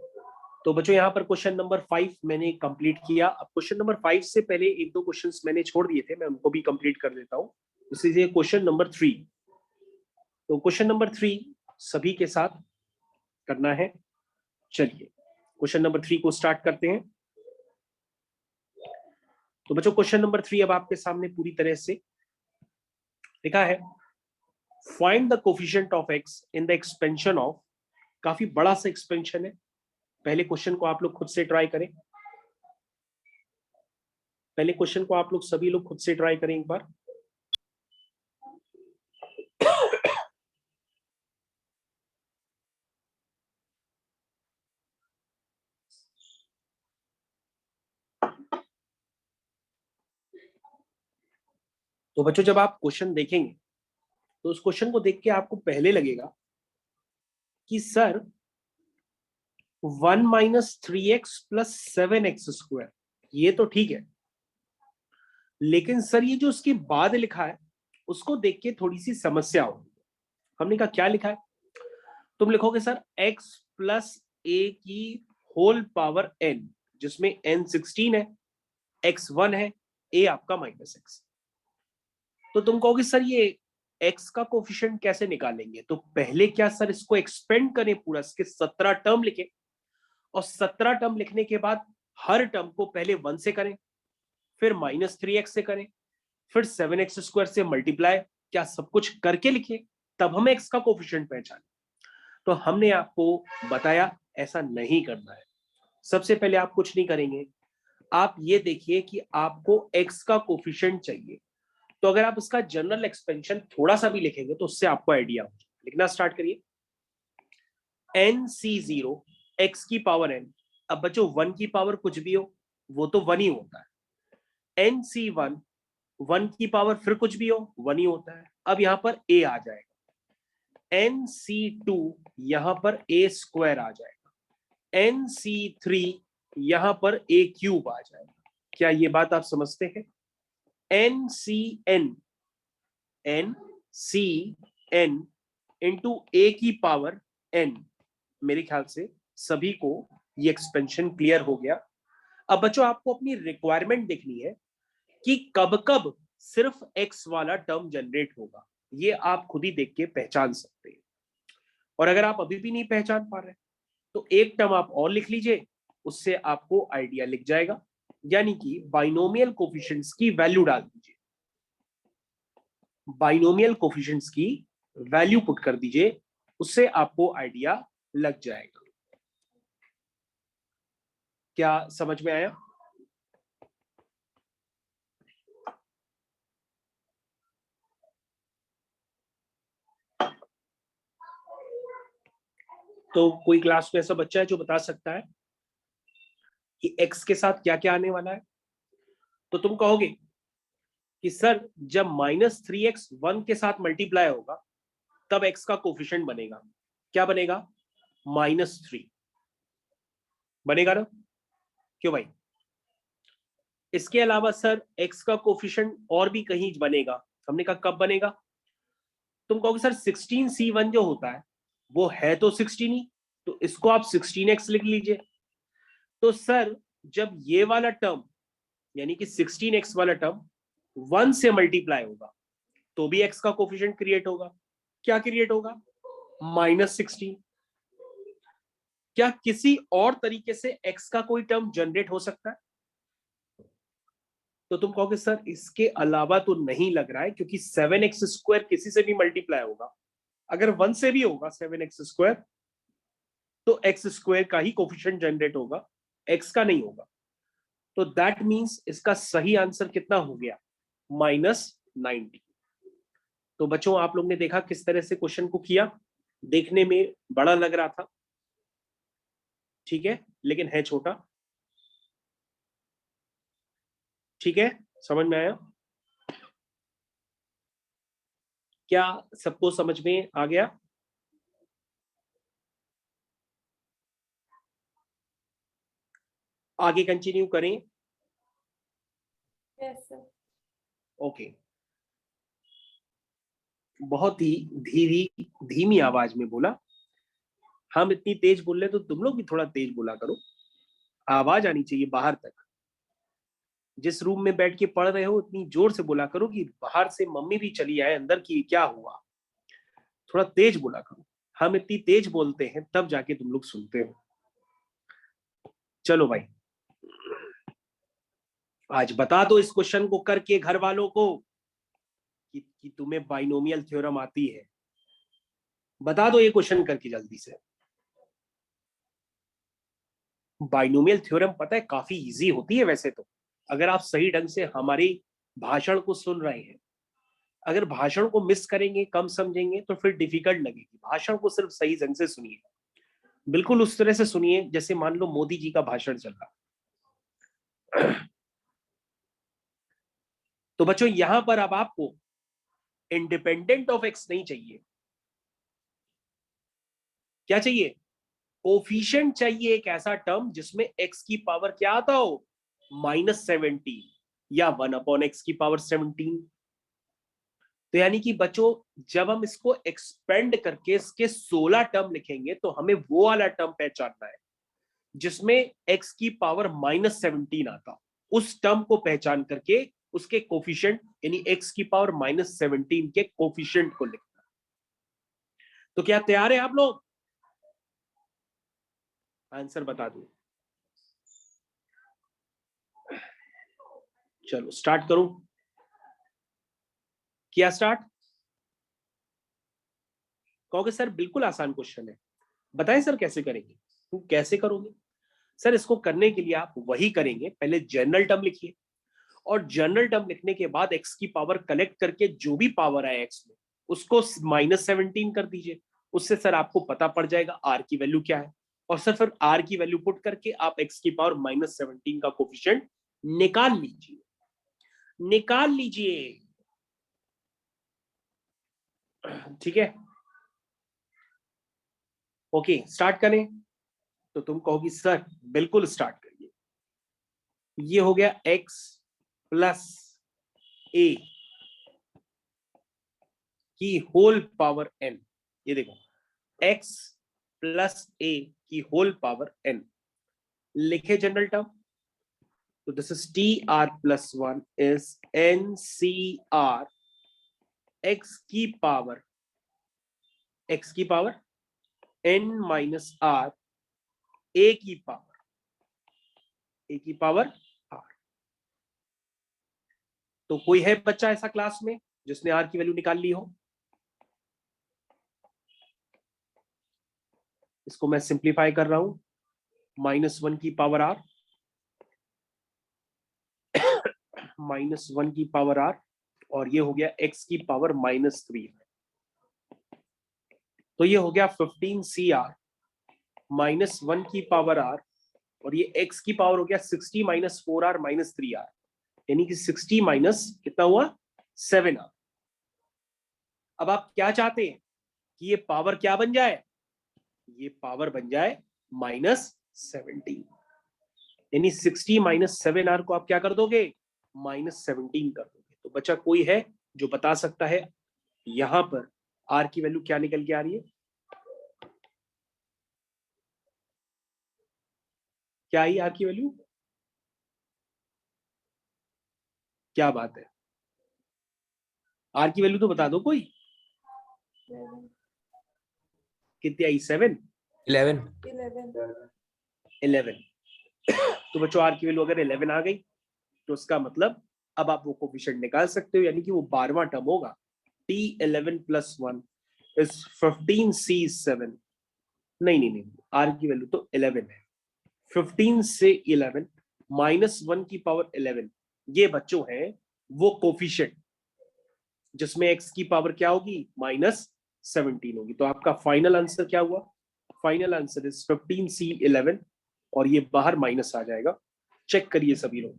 तो बच्चों यहाँ पर क्वेश्चन नंबर 5 मैंने कंप्लीट किया। अब क्वेश्चन नंबर 5 से पहले एक दो क्वेश्चंस मैंने छोड़ दिए थे, मैं उनको भी कंप्लीट कर देता हूँ। इसलिए क्वेश्चन नंबर 3, तो क्वेश्चन नंबर 3 सभी के साथ करना है। चलिए क्वेश्चन नंबर 3 को स्टार्ट करते हैं। तो बच्चों क्वेश्चन नंबर 3 अब आपके सामने पूरी तरह से लिखा है, find the coefficient of x in the expansion of. काफी बड़ा सा एक्सपेंशन है, पहले क्वेश्चन को आप लोग खुद से ट्राई करें, पहले क्वेश्चन को आप लोग सभी लोग खुद से ट्राई करें एक बार। तो बच्चों जब आप क्वेश्चन देखेंगे तो उस क्वेश्चन को देख के आपको पहले लगेगा कि सर 1 - 3x + 7x², ये तो ठीक है, लेकिन सर ये जो उसके बाद लिखा है उसको देख के थोड़ी सी समस्या होगी। हमने कहा क्या लिखा है? तुम लिखोगे सर x + a की होल पावर n, जिसमें n 16 है, x 1 है, a आपका -x। तो तुम कहोगे सर ये x का कोफिशिएंट कैसे निकालेंगे? तो पहले क्या सर इसको एक्सपेंड करें पूरा, इसके 17 टर्म लिखें, और 17 टर्म लिखने के बाद हर टर्म को पहले 1 से करें, फिर -3x से करें, फिर 7x² से मल्टीप्लाई, क्या सब कुछ करके लिखे तब हम x का कोफिशिएंट पहचाने? तो हमने आपको बताया ऐसा नहीं करना है। सबसे पहले आप कुछ नहीं करेंगे, आप ये देखिए कि आपको x का कोफिशिएंट चाहिए, तो अगर आप इसका जनरल एक्सपेंशन थोड़ा सा भी लिखेंगे तो उससे आपको आइडिया हो जाएगा। लिखना स्टार्ट करिए, NC0 x की पावर n। अब बच्चों 1 की पावर कुछ भी हो वो तो 1 ही होता है। NC1 1 की पावर फिर कुछ भी हो 1 ही होता है। अब यहां पर a आ जाएगा, NC2 यहां पर a² आ जाएगा, NC3 यहां पर a³ आ जाएगा। क्या ये बात आप समझते हैं? NCN इंटू a की पावर n। मेरे ख्याल से सभी को ये एक्सपेंशन क्लियर हो गया। अब बच्चों आपको अपनी रिक्वायरमेंट देखनी है कि कब कब सिर्फ x वाला टर्म जनरेट होगा, ये आप खुद ही देख के पहचान सकते हैं। और अगर आप अभी भी नहीं पहचान पा रहे तो एक टर्म आप और लिख लीजिए, उससे आपको आइडिया लिख जाएगा। यानी कि बाइनोमियल कोफिशिएंट्स की वैल्यू डाल दीजिए, बाइनोमियल कोफिशिएंट्स की वैल्यू पुट कर दीजिए, उससे आपको आइडिया लग जाएगा। क्या समझ में आया? तो कोई क्लास में ऐसा बच्चा है जो बता सकता है कि x के साथ क्या क्या आने वाला है? तो तुम कहोगे कि सर जब -3x 1 के साथ मल्टीप्लाई होगा तब x का कोफिशिएंट बनेगा। क्या बनेगा? -3 बनेगा ना? क्यों भाई? इसके अलावा सर x का कोफिशिएंट और भी कहीं बनेगा। हमने कहा कब बनेगा? तुम कहोगे सर 16c1 जो होता है वो है तो 16 ही, तो इसको आप 16x लिख लीजिए। तो सर जब ये वाला टर्म यानी कि 16x वाला टर्म 1 से मल्टीप्लाई होगा तो भी x का कोफिशिएंट क्रिएट होगा। क्या क्रिएट होगा? -16। क्या किसी और तरीके से x का कोई टर्म जनरेट हो सकता है? तो तुम कहोगे सर इसके अलावा तो नहीं लग रहा है, क्योंकि 7x² किसी से भी मल्टीप्लाई होगा। अगर 1 से भी होगा 7x² तो x² का ही कोफिशिएंट जनरेट होगा, x का नहीं होगा। तो दैट मीन्स इसका सही आंसर कितना हो गया? -90। तो बच्चों आप लोग ने देखा किस तरह से क्वेश्चन को किया। देखने में बड़ा लग रहा था, ठीक है, लेकिन है छोटा। ठीक है, समझ में आया? क्या सबको समझ में आ गया? आगे कंटिन्यू करें? Yes sir. ओके। बहुत ही धीमी आवाज में बोला। हम इतनी तेज बोल रहे तो तुम लोग भी थोड़ा तेज बोला करो, आवाज आनी चाहिए बाहर तक। जिस रूम में बैठ के पढ़ रहे हो उतनी जोर से बोला करो कि बाहर से मम्मी भी चली आए अंदर की क्या हुआ। थोड़ा तेज बोला करो। हम इतनी तेज बोलते हैं तब जाके तुम लोग सुनते हो। चलो भाई, आज बता दो इस क्वेश्चन को करके घर वालों को कि तुम्हें बाइनोमियल थ्योरम आती है। बता दो ये क्वेश्चन करके जल्दी से। बाइनोमियल थ्योरम पता है काफी इजी होती है वैसे तो, अगर आप सही ढंग से हमारी भाषण को सुन रहे हैं। अगर भाषण को मिस करेंगे, कम समझेंगे तो फिर डिफिकल्ट लगेगी। भाषण को सिर्फ सही ढंग से सुनिए, बिल्कुल उस तरह से सुनिए जैसे मान लो मोदी जी का भाषण चल रहा। तो बच्चों यहां पर अब आपको इंडिपेंडेंट ऑफ एक्स नहीं चाहिए। क्या चाहिए? कोफिशिएंट चाहिए, एक ऐसा टर्म जिसमें एक्स की पावर क्या आता हो? -17 या 1/x की पावर 17। तो यानी कि बच्चों जब हम इसको एक्सपेंड करके इसके 16 टर्म लिखेंगे तो हमें वो वाला टर्म पहचानना है जिसमें x की पावर -17 आता। उस टर्म को पहचान करके उसके कोफिशिएंट यानी x की पावर -17 के कोफिशिएंट को लिखना। तो क्या तैयार है आप लोग? आंसर बता दो। चलो स्टार्ट करो। किया स्टार्ट? कहोगे सर बिल्कुल आसान क्वेश्चन है, बताएं सर कैसे करेंगे। तुम कैसे करोगे? सर इसको करने के लिए आप वही करेंगे, पहले जनरल टर्म लिखिए और जनरल टर्म लिखने के बाद एक्स की पावर कलेक्ट करके जो भी पावर आए एक्स में उसको -17 कर दीजिए। उससे सर आपको पता पड़ जाएगा आर की वैल्यू क्या है, और सर फिर आर की वैल्यू पुट करके आप एक्स की पावर -17 का कोफिशिएंट निकाल लीजिए। निकाल लीजिए, ठीक है? ओके स्टार्ट करें? तो तुम कहोगी सर बिल्कुल स्टार्ट करिए। ये हो गया x प्लस a की होल पावर n। ये देखो x प्लस a की होल पावर n लिखे जनरल टर्म। तो this is tr plus 1 is ncr x की power n minus r a की पावर r। तो कोई है बच्चा ऐसा क्लास में जिसने r की वैल्यू निकाल ली हो? इसको मैं सिंप्लीफाई कर रहा हूं, -1 की पावर r, -1 की पावर r, और ये हो गया x की पावर -3। तो ये हो गया 15cr -1 की पावर r, और ये x की पावर हो गया 60 - 4r - 3r, यानी कि 60 माइनस कितना हुआ 7r। अब आप क्या चाहते हैं कि ये पावर क्या बन जाए, ये पावर बन जाए -17, यानी 60 - 7r को आप क्या कर दोगे, -17 कर दोगे। तो बच्चा कोई है जो बता सकता है यहां पर r की वैल्यू क्या निकल के आ रही है, क्या आई r की वैल्यू, क्या बात है, r की वैल्यू तो बता दो कोई, कितनी आई, 7, 11। तो बच्चों r की वैल्यू अगर 11 आ गई तो उसका मतलब अब आप वो कोफिशिएंट निकाल सकते हो, यानी कि वो 12वां टर्म होगा, t11 + 1 is 15c7। नहीं, r की वैल्यू तो 11 है। 15 से 11 -1 की पावर 11, ये बच्चों है वो कोफिशिएंट जिसमें x की पावर क्या होगी, -17 होगी। तो आपका फाइनल आंसर क्या हुआ, फाइनल आंसर इज 15c11, और ये बाहर माइनस आ जाएगा। चेक करिए सभी लोग,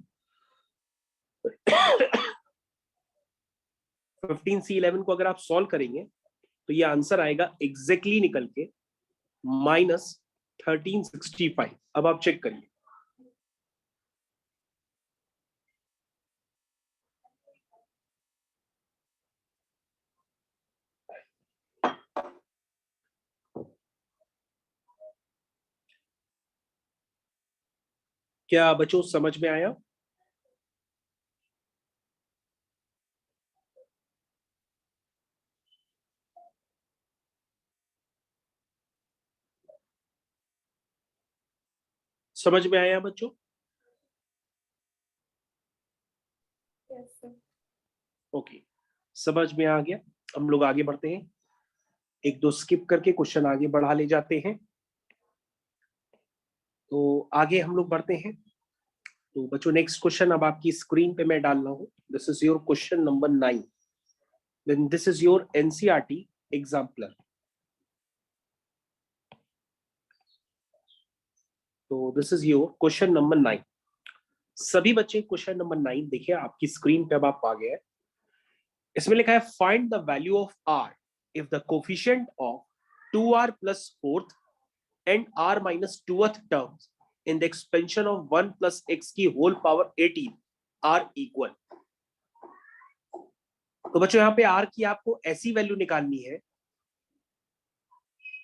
15c11 को अगर आप सॉल्व करेंगे तो ये आंसर आएगा एग्जैक्टली निकल के -1365। अब आप चेक करिए, क्या बच्चों समझ में आया, समझ में आया बच्चों, ओके, समझ में आ गया। हम लोग आगे बढ़ते हैं, एक दो स्किप करके क्वेश्चन आगे बढ़ा ले जाते हैं। तो आगे हम लोग बढ़ते हैं। तो बच्चों नेक्स्ट क्वेश्चन अब आपकी स्क्रीन पे मैं डाल रहा हूं, this is your question number 9, then this is your NCERT exemplar. तो this is your question number 9। सभी बच्चे क्वेश्चन नंबर 9 देखिए, आपकी स्क्रीन पे अब आप आ गए हैं। इसमें लिखा है find the value of r if the coefficient of 2r plus 4th and r minus 2th terms in the expansion of 1 plus x की whole power 18 are equal। तो बच्चों यहाँ पे r की आपको ऐसी वैल्यू निकालनी है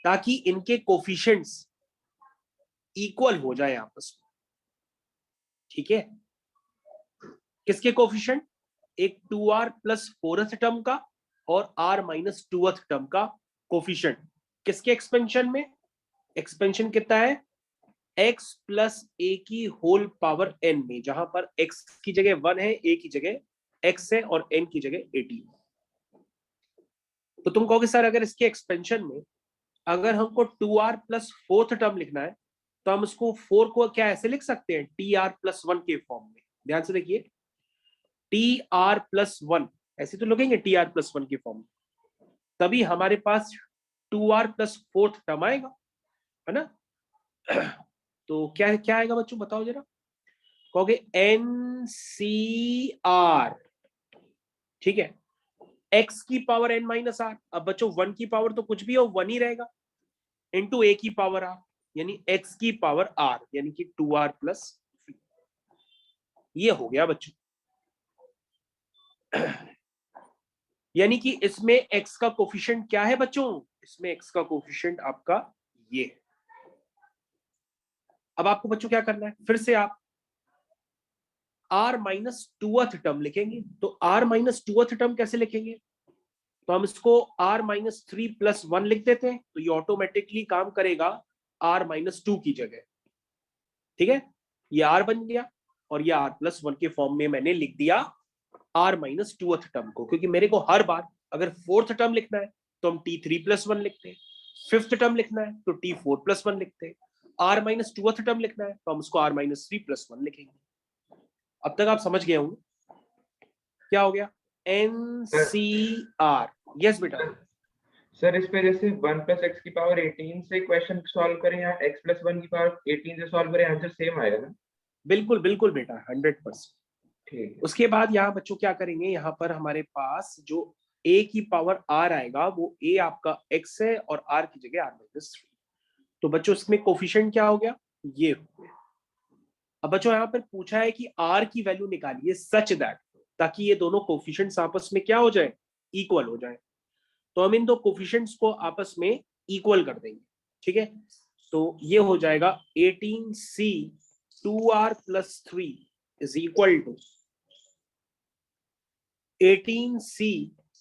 ताकि इनके कोफिशिएंट्स इक्वल हो जाए आपस में, ठीक है। किसके कोफिशिएंट, एक 2r प्लस 4th टर्म का और r माइनस 2th टर्म का कोफिशिएंट, किसके एक्सपेंशन में, एक्सपेंशन कितना है, x प्लस a की होल पावर n में, जहां पर x की जगह 1 है, a की जगह x है और n की जगह 18। तो तुम कहोगे सर अगर इसके एक्सपेंशन में अगर हमको 2r प्लस 4th टर्म लिखना है तो हम इसको 4 को क्या ऐसे लिख सकते हैं, tr प्लस 1 के फॉर्म में। ध्यान से देखिए, tr प्लस 1 ऐसे तो लिखेंगे tr प्लस 1 के फॉर्म में, तभी हमारे पास 2r प्लस 4th टर्म आएगा, है ना। तो क्या क्या आएगा बच्चों, बताओ जरा, कहोगे NCR, ठीक है, x की पावर n माइनस आर। अब बच्चों 1 की पावर तो कुछ भी हो 1 ही रहेगा, इंटू a की पावर r, यानी x की पावर r, यानी कि 2r प्लस 3। ये हो गया बच्चों। यानी कि इसमें x का कोफिशिएंट क्या है बच्चों, इसमें x का कोफिशिएंट आपका ये है। अब आपको बच्चों क्या करना है, फिर से आप r माइनस 2th टर्म लिखेंगे। तो r माइनस 2th टर्म कैसे लिखेंगे, तो हम इसको r माइनस 3 प्लस 1 लिख देते हैं, तो ये ऑटोमेटिकली काम करेगा r माइनस 2 की जगह, ठीक है। ये r बन गया और ये r प्लस 1 के फॉर्म में मैंने लिख दिया r माइनस 2th टर्म को, क्योंकि मेरे को हर बार अगर 4th टर्म लिखना है तो हम t3 प्लस 1 लिखते हैं। फिफ्थ टर्म लिखना है तो t4+1 लिखते हैं, r माइनस टूथ टर्म लिखना है तो हम उसको r-3+1 लिखेंगे। अब तक आप समझ गए होंगे क्या हो गया, NCR। यस बेटा। सर इस पे जैसे 1 + x की पावर 18 से क्वेश्चन सॉल्व करें या x + 1 की पावर 18 से सॉल्व करें, आंसर सेम आएगा ना? बिल्कुल बिल्कुल बेटा, 100%। ठीक है। उसके बाद यहाँ बच्चों क्या करेंगे, यहाँ पर हमारे पास जो a की पावर r आएगा वो a आपका x है और r की जगह r-3। तो बच्चों इसमें कोफिशिएंट क्या हो गया, ये हो गया। अब बच्चों यहाँ पर पूछा है कि r की वैल्यू निकालिए सच दैट, ताकि ये दोनों कोफिशिएंट्स आपस में क्या हो जाए, इक्वल हो जाए। तो हम इन दो कोफिशिएंट्स को आपस में इक्वल कर देंगे, ठीक है। तो ये हो जाएगा 18c 2r + 3 is equal to 18c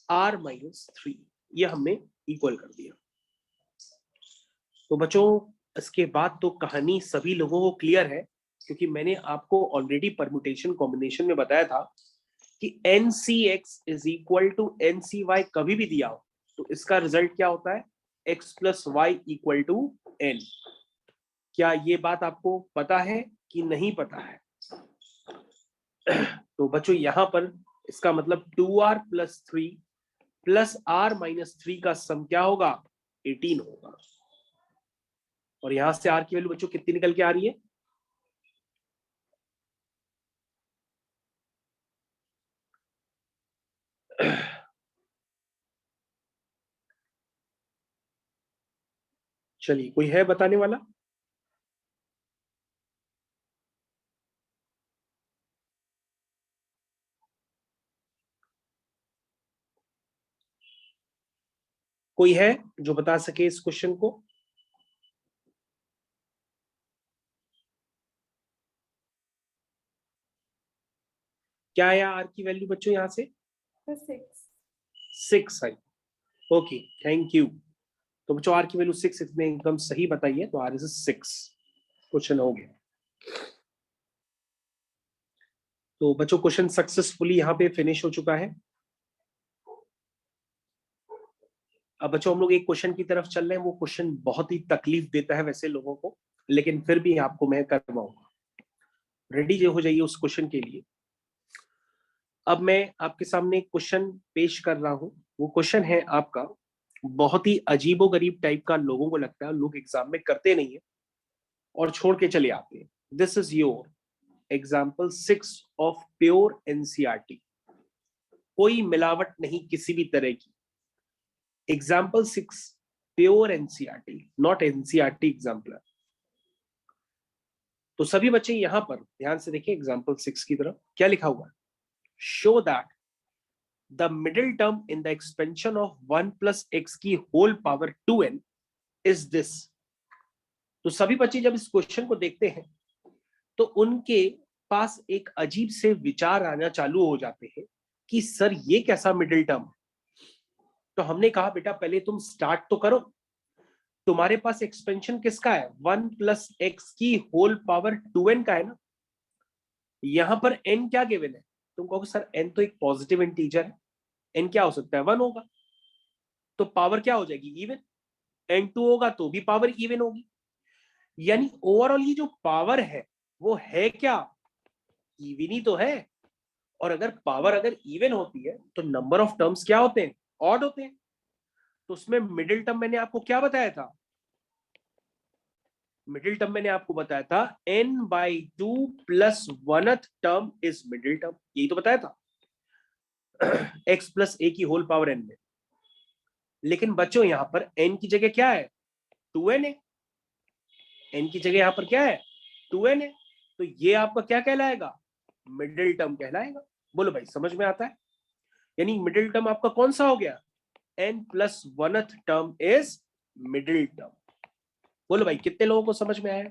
r-3। ये हमने इक्वल कर दिया। तो बच्चों इसके बाद तो कहानी सभी लोगों को क्लियर है, क्योंकि मैंने आपको ऑलरेडी परम्यूटेशन कॉम्बिनेशन में बताया था कि NCX is equal to NCY कभी भी दिया हो तो इसका रिजल्ट क्या होता है, x + y = n। क्या ये बात आपको पता है कि नहीं पता है? तो बच्चों यहां पर इसका मतलब 2r + 3 + r-3 का सम क्या होगा, 18 होगा। और यहां से r की वैल्यू बच्चों कितनी निकल के आ रही है, चलिए कोई है बताने वाला? कोई है जो बता सके इस क्वेश्चन को? क्या आया आर की वैल्यू बच्चों यहां से? 6 आई। Okay thank you. तो बच्चों आर की वैल्यू 6 इसने एकदम सही बताई है, तो आर इज 6। क्वेश्चन हो गया। तो बच्चों क्वेश्चन सक्सेसफुली यहाँ पे फिनिश हो चुका है। अब बच्चों हम लोग एक क्वेश्चन की तरफ चल रहे हैं। वो क्वेश्चन बहुत ही तकलीफ देता है वैसे लोगों को, लेकिन फिर भी आपको मैं करवाऊंगा। रेडी हो जाइए उस क्वेश्चन के लिए। अब मैं आपके सामने एक क्वेश्चन पेश कर रहा हूं। वो क्वेश्चन है आपका बहुत ही अजीबोगरीब टाइप का, लोगों को लगता है लोग एग्जाम में करते नहीं है और छोड़ के चले आते हैं। This is your example 6 of pure NCERT. कोई मिलावट नहीं किसी भी तरह की। Example 6 pure NCERT, not NCERT exemplar. तो सभी बच्चे यहां पर ध्यान से देखिए एग्जाम्पल 6 की तरफ क्या लिखा हुआ है। Show that the middle term in the expansion of 1 + x की whole power 2n is this। तो सभी बच्चे जब इस क्वेश्चन को देखते हैं तो उनके पास एक अजीब से विचार आना चालू हो जाते हैं कि सर ये कैसा मिडिल टर्म है। तो हमने कहा बेटा पहले तुम स्टार्ट तो करो, तुम्हारे पास एक्सपेंशन किसका है, 1 + x की होल पावर 2n का है ना। यहां पर n क्या गिवन है, तुम कहोगे सर n तो एक पॉजिटिव इंटीजर है, n क्या हो सकता है, 1 होगा। तो पावर क्या हो जाएगी, इवन। n2 होगा तो भी पावर इवन होगी। यानी ओवरऑल ये जो पावर है वो है क्या, इवन ही तो है। और अगर पावर अगर इवन होती है तो नंबर ऑफ टर्म्स क्या होते हैं, ऑड होते हैं। तो उसमें मिडिल टर्म मैंने आपको क्या बताया था, मिडिल टर्म मैंने आपको बताया था n/2 + 1th term is middle term, यही तो बताया था x + a की होल पावर n में। लेकिन बच्चों यहां पर n की जगह क्या है, 2n है। n की जगह यहां पर क्या है, 2n है। तो ये आपका क्या कहलाएगा, मिडिल टर्म कहलाएगा। बोलो भाई समझ में आता है? यानी मिडिल टर्म आपका कौन सा हो गया, n + 1th term is middle term. बोलो भाई कितने लोगों को समझ में आया?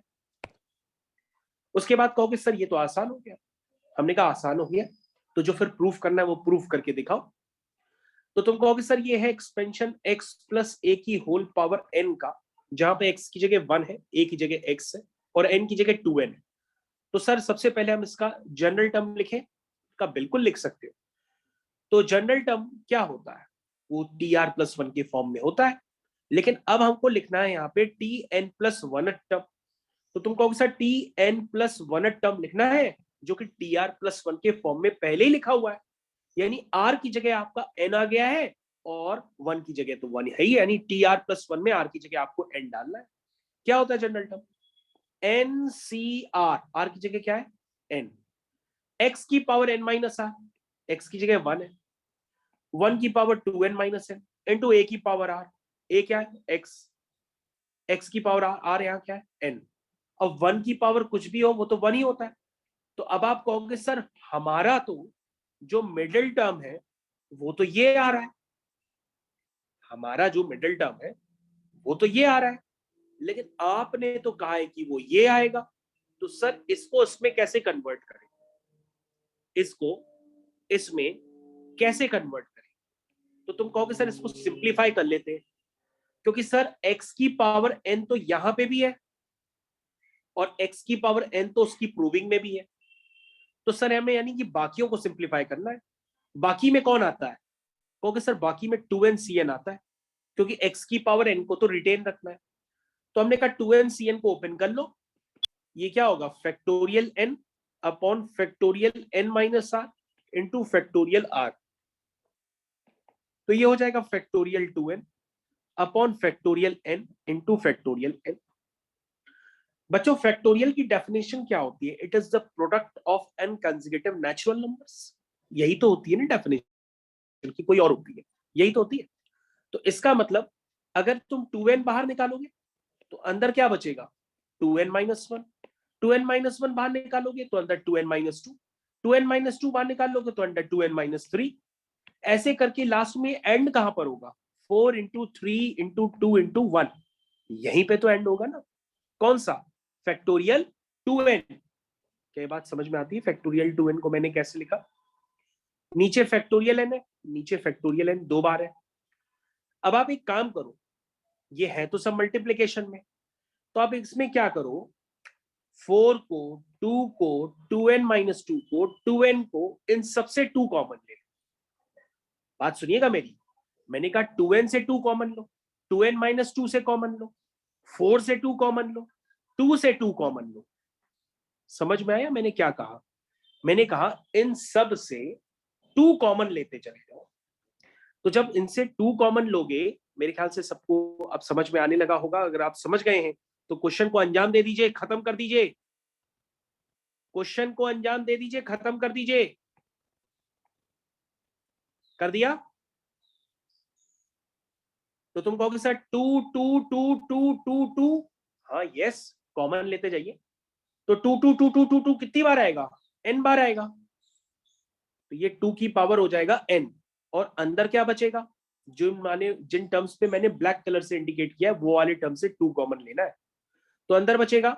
उसके बाद कहोगे सर ये तो आसान हो गया। हमने कहा आसान हो गया तो जो फिर प्रूफ करना है वो प्रूफ करके दिखाओ। तो तुम कहोगे सर ये है एक्सपेंशन x + a की होल पावर n का, जहां पे x की जगह 1 है, a की जगह x है और n की जगह 2n है। तो सर सबसे पहले हम इसका जनरल टर्म लिखें, का बिल्कुल लिख सकते हो। तो जनरल टर्म क्या होता है, वो tr + 1 के फॉर्म में होता है। लेकिन अब हमको लिखना है यहाँ पे Tn+1 टर्म। तो तुम कहोगे सर Tn+1 टर्म लिखना है, जो कि Tr+1 के फॉर्म में पहले ही लिखा हुआ है, यानी r की जगह आपका n आ गया है और 1 की जगह तो 1 है ही, यानी Tr+1 में r की जगह आपको n डालना है। क्या होता है जनरल टर्म? NCr, r की जगह क्या है? n। x की power n minus r, x की जगह 1 है, 1 की power 2n minus n into a की पावर r। a क्या है? x, x की पावर r यहाँ क्या है? n। अब 1 की पावर कुछ भी हो वो तो 1 ही होता है। तो अब आप कहोगे सर हमारा तो जो मिडिल टर्म है वो तो ये आ रहा है, हमारा जो मिडिल टर्म है वो तो ये आ रहा है, लेकिन आपने तो कहा है कि वो ये आएगा। तो सर इसको इसमें कैसे कन्वर्ट करें, इसको इसमें कैसे कन्वर्ट करें? तो तुम कहोगे सर इसको सिंप्लीफाई कर लेते हैं, क्योंकि सर x की पावर n तो यहां पे भी है और x की पावर n तो उसकी प्रूविंग में भी है। तो सर हमें यानी कि बाकियों को सिंप्लीफाई करना है। बाकी में कौन आता है? कहोगे सर बाकी में 2n आता है, क्योंकि x की पावर n को तो रिटेन रखना है। तो हमने कहा 2n को ओपन कर लो, ये क्या होगा? Factorial n upon factorial n minus r into factorial r। तो ये हो जाएगा factorial 2n upon factorial n into factorial n। बच्चों फैक्टोरियल की डेफिनेशन क्या होती है? It is the product of n consecutive natural numbers. यही तो होती है ना डेफिनेशन की, कोई और होती है? यही तो होती है। तो इसका मतलब अगर तुम 2n बाहर निकालोगे तो अंदर क्या बचेगा? 2n-1। 2n-1 बाहर निकालोगे तो अंदर 2n-2। 2n-2 बाहर निकालोगे तो अंदर 2n-3। ऐसे करके लास्ट में एंड कहां पर होगा? 4 इंटू 3 इंटू 2 इंटू 1, यहीं पे तो एंड होगा ना। कौन सा? Factorial 2n। क्या बात समझ में आती है? फैक्टोरियल 2n को मैंने कैसे लिखा? नीचे फैक्टोरियल n है, नीचे फैक्टोरियल n 2 बार है। अब आप एक काम करो, ये है तो सब मल्टीप्लीकेशन में, तो आप इसमें क्या करो, 4 को, 2 को, 2n-2 को, 2n को, इन सबसे 2 कॉमन ले लो। बात सुनिएगा मेरी, मैंने कहा 2n से 2 कॉमन लो, 2n-2 से कॉमन लो, 4 से 2 कॉमन लो, 2 से 2 कॉमन लो। समझ में आया मैंने क्या कहा? मैंने कहा इन सब से 2 कॉमन लेते चले जाओ। तो जब इनसे 2 कॉमन लोगे, मेरे ख्याल से सबको अब समझ में आने लगा होगा। अगर आप समझ गए हैं तो क्वेश्चन को अंजाम दे दीजिए, खत्म कर दीजिए। क्वेश्चन को अंजाम दे दीजिए, खत्म कर दीजिए। कर दिया? तो तुम कहोगे सर 2 2 2 2 2 2, हाँ यस, कॉमन लेते जाइए। तो 2 2 2 2 2 2 कितनी बार आएगा? n बार आएगा। तो ये 2 की पावर हो जाएगा n, और अंदर क्या बचेगा? जिन टर्म्स पे मैंने ब्लैक कलर से इंडिकेट किया वो वाले टर्म से 2 कॉमन लेना है। तो अंदर बचेगा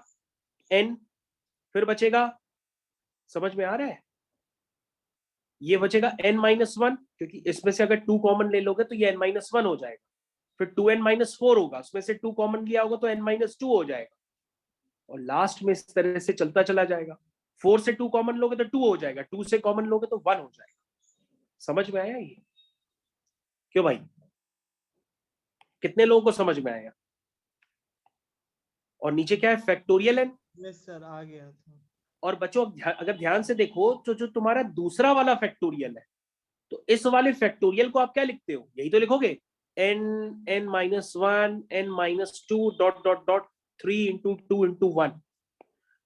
n, फिर बचेगा, समझ में आ रहा है? ये बचेगा n-1, क्योंकि इसमें से अगर 2 कॉमन ले लोगे तो ये n-1 हो जाएगा। फिर 2n-4 होगा, उसमें से 2 कॉमन लिया होगा तो n-2 हो जाएगा, और लास्ट में इस तरह से चलता चला जाएगा। 4 से 2 कॉमन लोगे तो 2 हो जाएगा, 2 से कॉमन लोगे तो 1 हो जाएगा। समझ में आया ये? क्यों भाई, कितने लोगों को समझ में आया? और नीचे क्या है? Factorial n। यस सर, आ गया था। और बच्चों अगर ध्यान से देखो तो जो तुम्हारा दूसरा वाला फैक्टोरियल है, तो इस वाले फैक्टोरियल को आप क्या लिखते हो? यही तो लिखोगे, n-1 n-2 dot dot dot 3 into 2 into 1।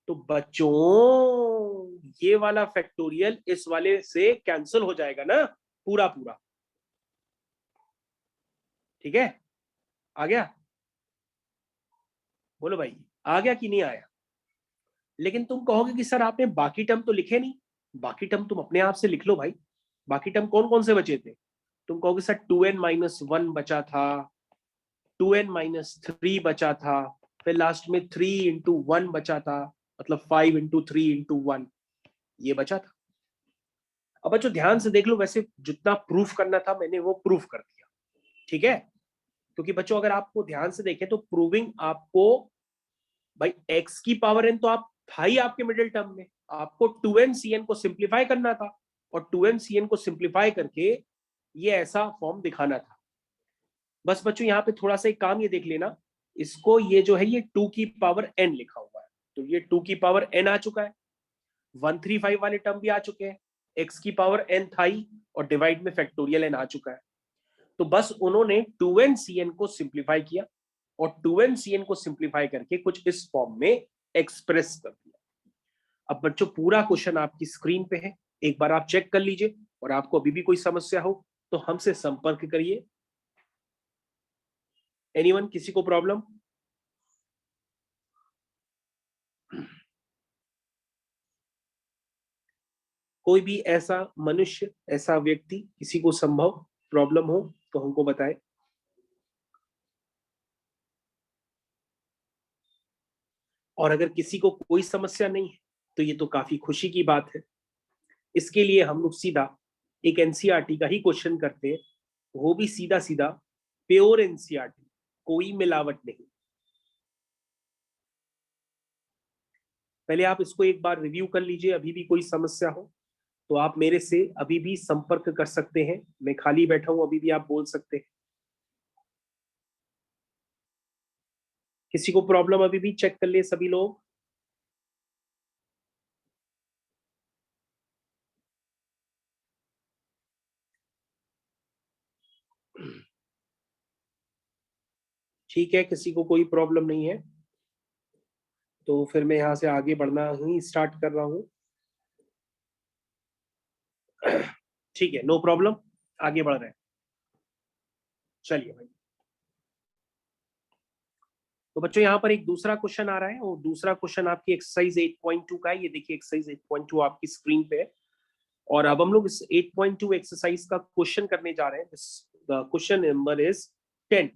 तो बच्चों ये वाला फैक्टोरियल इस वाले से कैंसिल हो जाएगा ना, पूरा पूरा। ठीक है, आ गया? बोलो भाई, आ गया कि नहीं आया? लेकिन तुम कहोगे कि सर आपने बाकी टर्म तो लिखे नहीं। बाकी टर्म तुम अपने आप से लिख लो भाई। बाकी टर्म कौन कौन से बचे थे? तुम कहोगे सर 2n-1 बचा था, 2n-3 बचा था, फिर लास्ट में 3 इंटू 1 बचा था, मतलब 5 इंटू 3 इंटू 1 ये बचा था। अब बच्चों ध्यान से देख लो, वैसे जितना प्रूफ करना था मैंने वो प्रूफ कर दिया, ठीक है? क्योंकि बच्चों अगर आपको ध्यान से देखें तो प्रूविंग आपको, भाई x की पावर n तो आप था ही आपके मिडिल टर्म में, आपको 2n-cn को सिंप्लीफाई करना था, और 2n-cn को सिंप्लीफाई करके ये ऐसा फॉर्म दिखाना था। बस बच्चों यहाँ पे थोड़ा सा एक काम ये देख लेना, इसको ये जो है ये 2 की पावर n लिखा हुआ है, तो ये 2 की पावर n आ चुका है, 135 वाले टर्म भी आ चुके हैं, x की पावर n था ही, और डिवाइड में फैक्टोरियल n आ चुका है। तो बस उन्होंने 2n को सिंप्लीफाई किया, और 2n को सिंप्लीफाई करके कुछ इस फॉर्म में एक्सप्रेस कर दिया। अब बच्चों पूरा क्वेश्चन आपकी स्क्रीन पे है, एक बार आप चेक कर लीजिए, और आपको अभी भी कोई समस्या हो तो हमसे संपर्क करिए। एनीवन, किसी को प्रॉब्लम? कोई भी ऐसा मनुष्य, ऐसा व्यक्ति, किसी को संभव प्रॉब्लम हो तो हमको बताए। और अगर किसी को कोई समस्या नहीं है तो ये तो काफी खुशी की बात है। इसके लिए हम लोग सीधा एक एनसीईआरटी का ही क्वेश्चन करते हैं, वो भी सीधा सीधा प्योर एनसीईआरटी, कोई मिलावट नहीं। पहले आप इसको एक बार रिव्यू कर लीजिए, अभी भी कोई समस्या हो तो आप मेरे से अभी भी संपर्क कर सकते हैं, मैं खाली बैठा हूं, अभी भी आप बोल सकते हैं। किसी को प्रॉब्लम अभी भी? चेक कर लिए सभी लोग। ठीक है, किसी को कोई प्रॉब्लम नहीं है तो फिर मैं यहां से आगे बढ़ना ही स्टार्ट कर रहा हूं। ठीक है, नो प्रॉब्लम, आगे बढ़ रहे हैं। चलिए भाई, तो बच्चों यहाँ पर एक दूसरा क्वेश्चन आ रहा है, और दूसरा क्वेश्चन आपकी एक्सरसाइज 8.2 का है। ये देखिए एक्सरसाइज 8.2 आपकी स्क्रीन पे है, और अब हम लोग इस 8.2 एक्सरसाइज का क्वेश्चन करने जा रहे हैं। Question number is 10,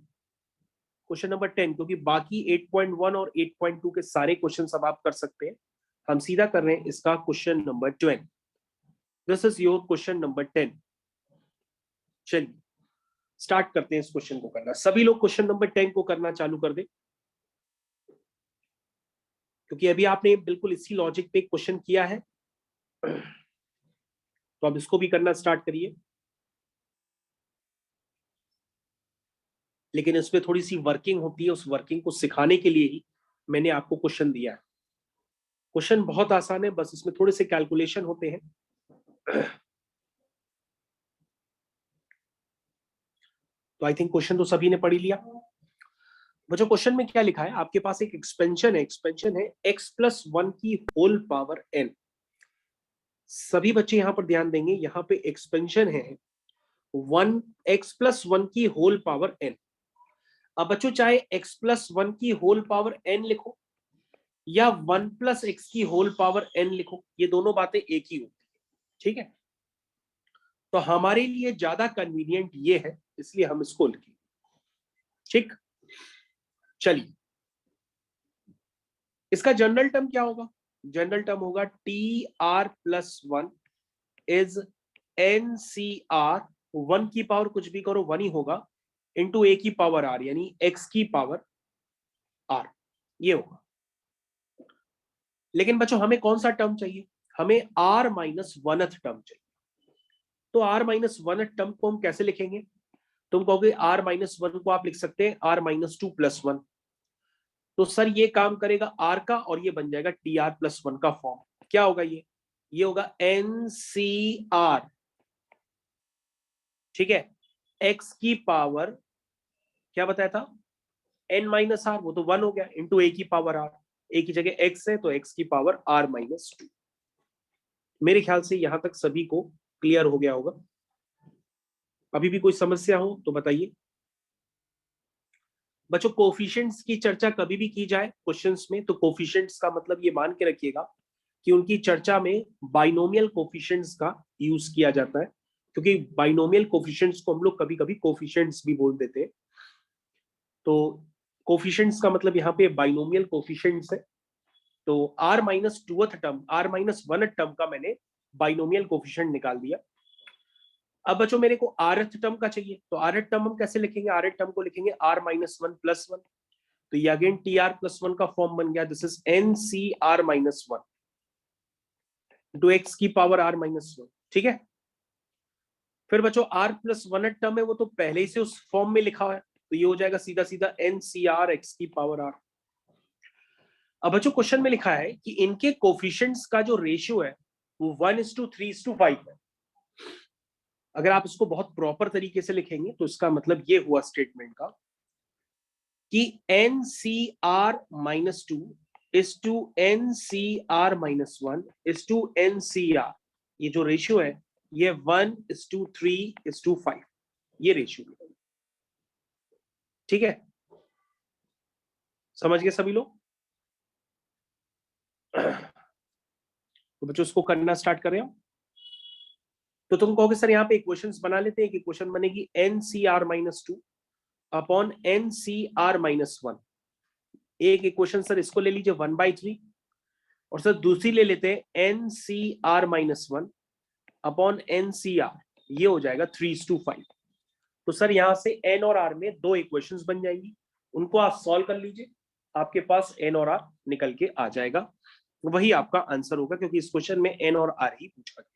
question number 10, क्योंकि बाकी 8.1 और 8.2 के सारे क्वेश्चन अब आप कर सकते हैं, हम सीधा कर रहे हैं इसका question number 12। This is your question number 10। चलिए स्टार्ट करते हैं इस क्वेश्चन को करना। सभी लोग क्वेश्चन नंबर 10 को करना चालू कर दे, क्योंकि अभी आपने बिल्कुल इसी लॉजिक पे क्वेश्चन किया है, तो अब इसको भी करना स्टार्ट करिए। लेकिन इसमें थोड़ी सी वर्किंग होती है, उस वर्किंग को सिखाने के लिए ही मैंने आपको क्वेश्चन दिया है। क्वेश्चन बहुत आसान है, बस इसमें थोड़े से कैलकुलेशन होते हैं। तो आई थिंक क्वेश्चन तो सभी ने पढ़ ही लिया। वो जो क्वेश्चन में क्या लिखा है, आपके पास एक एक्सपेंशन है, एक्सपेंशन है x+1 की होल पावर n। सभी बच्चे यहां पर ध्यान देंगे, यहां पे एक्सपेंशन है 1x+1 की होल पावर n। अब बच्चों चाहे x+1 की होल पावर n लिखो या 1+x की होल पावर n लिखो, ये दोनों बातें एक ही होती है, ठीक है। तो हमारे लिए ज्यादा कन्वीनियंट ये है, इसलिए हम इसको लिखें, ठीक। चलिए, इसका जनरल टर्म क्या होगा? जनरल टर्म होगा TR+1 इज NCR, 1 की पावर कुछ भी करो 1 ही होगा, इंटू a की पावर r, यानी x की पावर r, ये होगा। लेकिन बच्चों हमें कौन सा टर्म चाहिए? हमें r-1th टर्म चाहिए। तो r-1th टर्म को हम कैसे लिखेंगे? तुम कहोगे r-1 को आप लिख सकते हैं r-2+1। तो सर ये काम करेगा r का, और ये बन जाएगा TR+1 का फॉर्म। क्या होगा ये होगा NCR, ठीक है। x की पावर क्या बताया था? n-r, वो तो 1 हो गया, इंटू a की पावर r, a की जगह x है तो x की पावर r-2। मेरे ख्याल से यहां तक सभी को क्लियर हो गया होगा। अभी भी कोई समस्या हो तो बताइए। बच्चों कोफिशिएंट्स की चर्चा कभी भी की जाए क्वेश्चंस में, तो कोफिशिएंट्स का मतलब ये मान के रखिएगा कि उनकी चर्चा में बाइनोमियल कोफिशिएंट्स का यूज किया जाता है, क्योंकि बाइनोमियल कोफिशिएंट्स को हम लोग कभी कभी कोफिशिएंट्स भी बोल देते हैं। तो कोफिशिएंट्स का मतलब यहाँ पे बाइनोमियल कोफिशिएंट्स है। तो r-2th टर्म, r-1th टर्म का मैंने बाइनोमियल कोफिशिएंट निकाल दिया। अब बच्चों मेरे को rth टर्म का चाहिए, तो rth टर्म हम कैसे लिखेंगे? rth टर्म को लिखेंगे r-1+1, तो ये अगेन TR+1 का फॉर्म बन गया। This is NCR-1 to x की पावर r-1, ठीक है। फिर बच्चों r+1th टर्म है, वो तो पहले ही से उस फॉर्म में लिखा हुआ है, तो ये हो जाएगा सीधा सीधा NCR x की पावर r। अब बच्चों क्वेश्चन में लिखा है कि इनके कोफिशिएंट्स का जो रेशियो है वो 1:3:5 है। अगर आप इसको बहुत प्रॉपर तरीके से लिखेंगे तो इसका मतलब ये हुआ स्टेटमेंट का कि NCR-2 is to NCR-1 is to NCR, ये जो रेशियो है ये 1:3:5 ये रेशियो, ठीक है? समझ गए सभी लोग? तो बच्चों उसको करना स्टार्ट करें। तो तुम कहोगे सर यहाँ पे इक्वेशंस बना लेते हैं कि इक्वेशन बनेगी NCR-2 अपॉन NCR-1। एक इक्वेशन सर इसको ले लीजिए 1/3, और सर दूसरी ले लेते हैं NCR-1 अपॉन NCR, ये हो जाएगा 3:5। तो सर यहां से N और R में दो इक्वेशंस बन जाएंगी, उनको आप सॉल्व कर लीजिए, आपके पास N और R निकल के आ जाएगा, वही आपका आंसर होगा क्योंकि इस क्वेश्चन में N और R ही पूछा गया।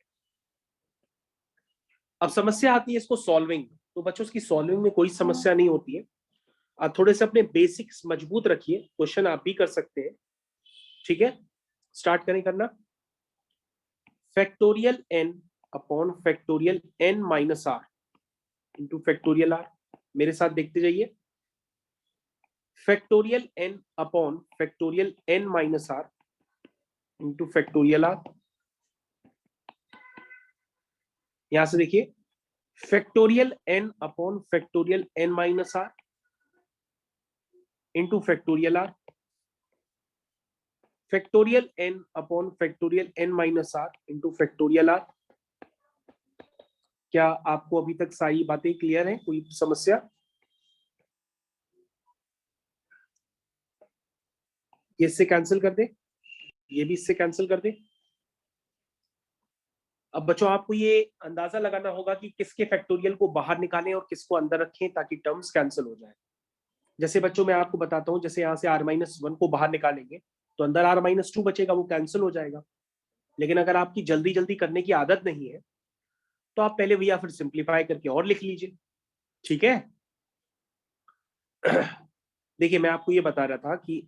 अब समस्या आती है इसको सॉल्विंग, तो बच्चों इसकी सॉल्विंग में कोई समस्या नहीं होती है। आप थोड़े से अपने बेसिक्स मजबूत रखिए, क्वेश्चन आप भी कर सकते हैं, ठीक है? स्टार्ट करें करना। Factorial n upon factorial n minus r into factorial r, मेरे साथ देखते जाइए। Factorial n upon factorial n minus r into factorial r, यहां से देखिए factorial n upon factorial n minus r into factorial r, factorial n upon factorial n minus r into factorial r। क्या आपको अभी तक सारी बातें क्लियर हैं? कोई समस्या? ये इससे कैंसिल कर दे, ये भी इससे कैंसिल कर दे। अब बच्चों आपको ये अंदाजा लगाना होगा कि किसके फैक्टोरियल को बाहर निकालें और किसको अंदर रखें ताकि टर्म्स कैंसिल हो जाए। जैसे बच्चों मैं आपको बताता हूं, जैसे यहाँ से R-1 को बाहर निकालेंगे तो अंदर R-2 बचेगा, वो कैंसिल हो जाएगा। लेकिन अगर आपकी जल्दी जल्दी करने की आदत नहीं है तो आप पहले भैया फिर सिंप्लीफाई करके और लिख लीजिए, ठीक है? देखिए मैं आपको ये बता रहा था कि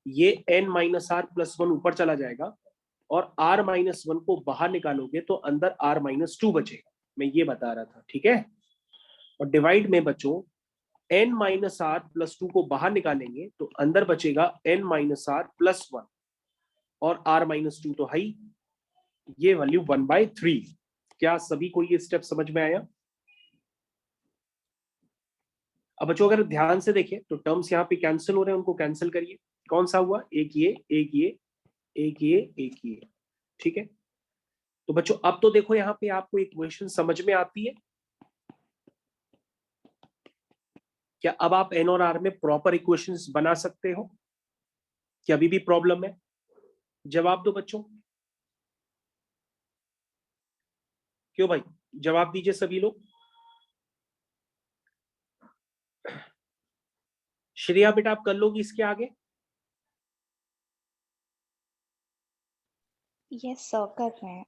ये n-r+1 ऊपर चला जाएगा और R-1 को बाहर निकालोगे तो अंदर R-2 बचेगा, मैं ये बता रहा था, ठीक है? और डिवाइड में बच्चों n-r+2 को बाहर निकालेंगे तो अंदर बचेगा n-r+1 और R-2 तो है ही, ये वैल्यू 1/3। क्या सभी को ये स्टेप समझ में आया? अब बच्चों अगर ध्यान से देखें तो टर्म्स यहाँ पे कैंसिल हो रहे हैं, उनको कैंसिल करिए। कौन सा हुआ? एक ये, एक ये, एक ये, एक ये, ठीक है? तो बच्चों अब तो देखो यहाँ पे आपको इक्वेशन समझ में आती है क्या? अब आप N और R में प्रॉपर इक्वेशंस बना सकते हो क्या? अभी भी प्रॉब्लम है? जवाब दो बच्चों, क्यों भाई? जवाब दीजिए सभी लोग। श्रेया बेटा आप कर लोगी इसके आगे? यस सर, कर रहे हैं।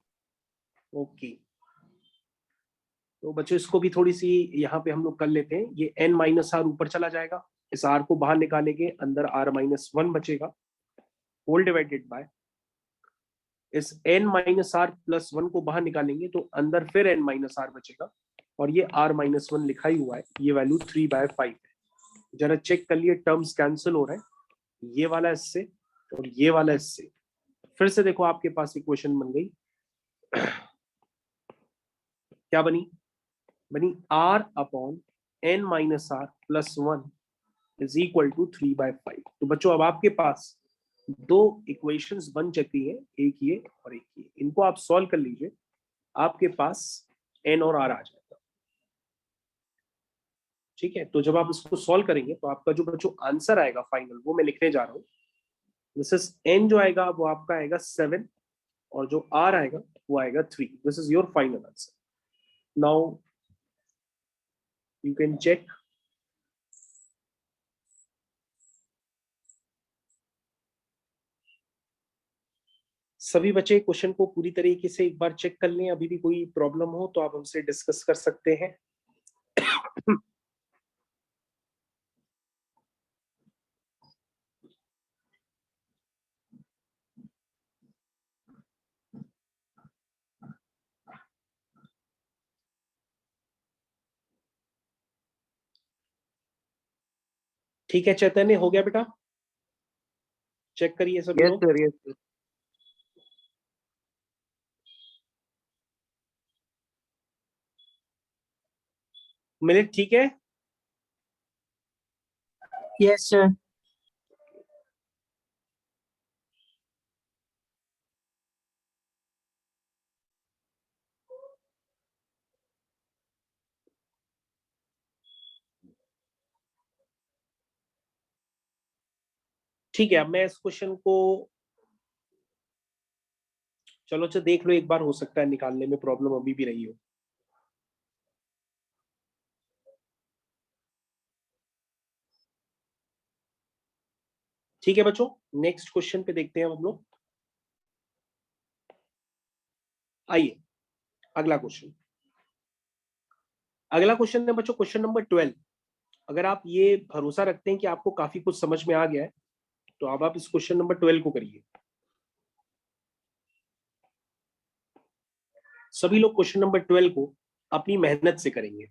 ओके, तो बच्चों इसको भी थोड़ी सी यहाँ पे हम लोग कर लेते हैं। ये n-r ऊपर चला जाएगा, इस r को बाहर निकालेंगे, अंदर R-1 बचेगा, होल डिवाइडेड बाय इस n-r+1 को बाहर निकालेंगे तो अंदर फिर n-r बचेगा, और ये R-1 लिखा ही हुआ है, ये वैल्यू 3/5 है। जरा चेक कर लिए, टर्म्स कैंसिल हो रहे हैं, ये वाला इससे और ये वाला इससे। फिर से देखो आपके पास इक्वेशन बन गई, क्या बनी? बनी R upon n-r+1 is equal to 3/5। तो बच्चों अब आपके पास दो इक्वेशंस बन चुकी हैं, एक ये और एक ये, इनको आप सॉल्व कर लीजिए, आपके पास n और r आ जाएगा, ठीक है? तो जब आप इसको सॉल्व करेंगे तो आपका जो बच्चों आंसर आएगा फाइनल, वो मैं लिखने जा रहा हूँ। दिस इज n जो आएगा वो आपका आएगा 7 और जो r आएगा वो आएगा 3। This is your final answer. Now you can check. सभी बच्चे क्वेश्चन को पूरी तरीके से एक बार चेक कर लें, अभी भी कोई प्रॉब्लम हो तो आप हमसे डिस्कस कर सकते हैं। ठीक है चैतन्य, हो गया बेटा? चेक करिए सब यस लोग। Sir, yes sir. मिनट ठीक है। Yes sir. ठीक है, अब मैं इस क्वेश्चन को, चलो अच्छा देख लो एक बार, हो सकता है निकालने में प्रॉब्लम अभी भी रही हो। ठीक है बच्चों, नेक्स्ट क्वेश्चन पे देखते हैं हम लोग। आइए अगला क्वेश्चन। अगला क्वेश्चन है बच्चों क्वेश्चन नंबर 12। अगर आप ये भरोसा रखते हैं कि आपको काफी कुछ समझ में आ गया है, तो अब आप इस क्वेश्चन नंबर 12 को करिए। सभी लोग क्वेश्चन नंबर 12 को अपनी मेहनत से करेंगे।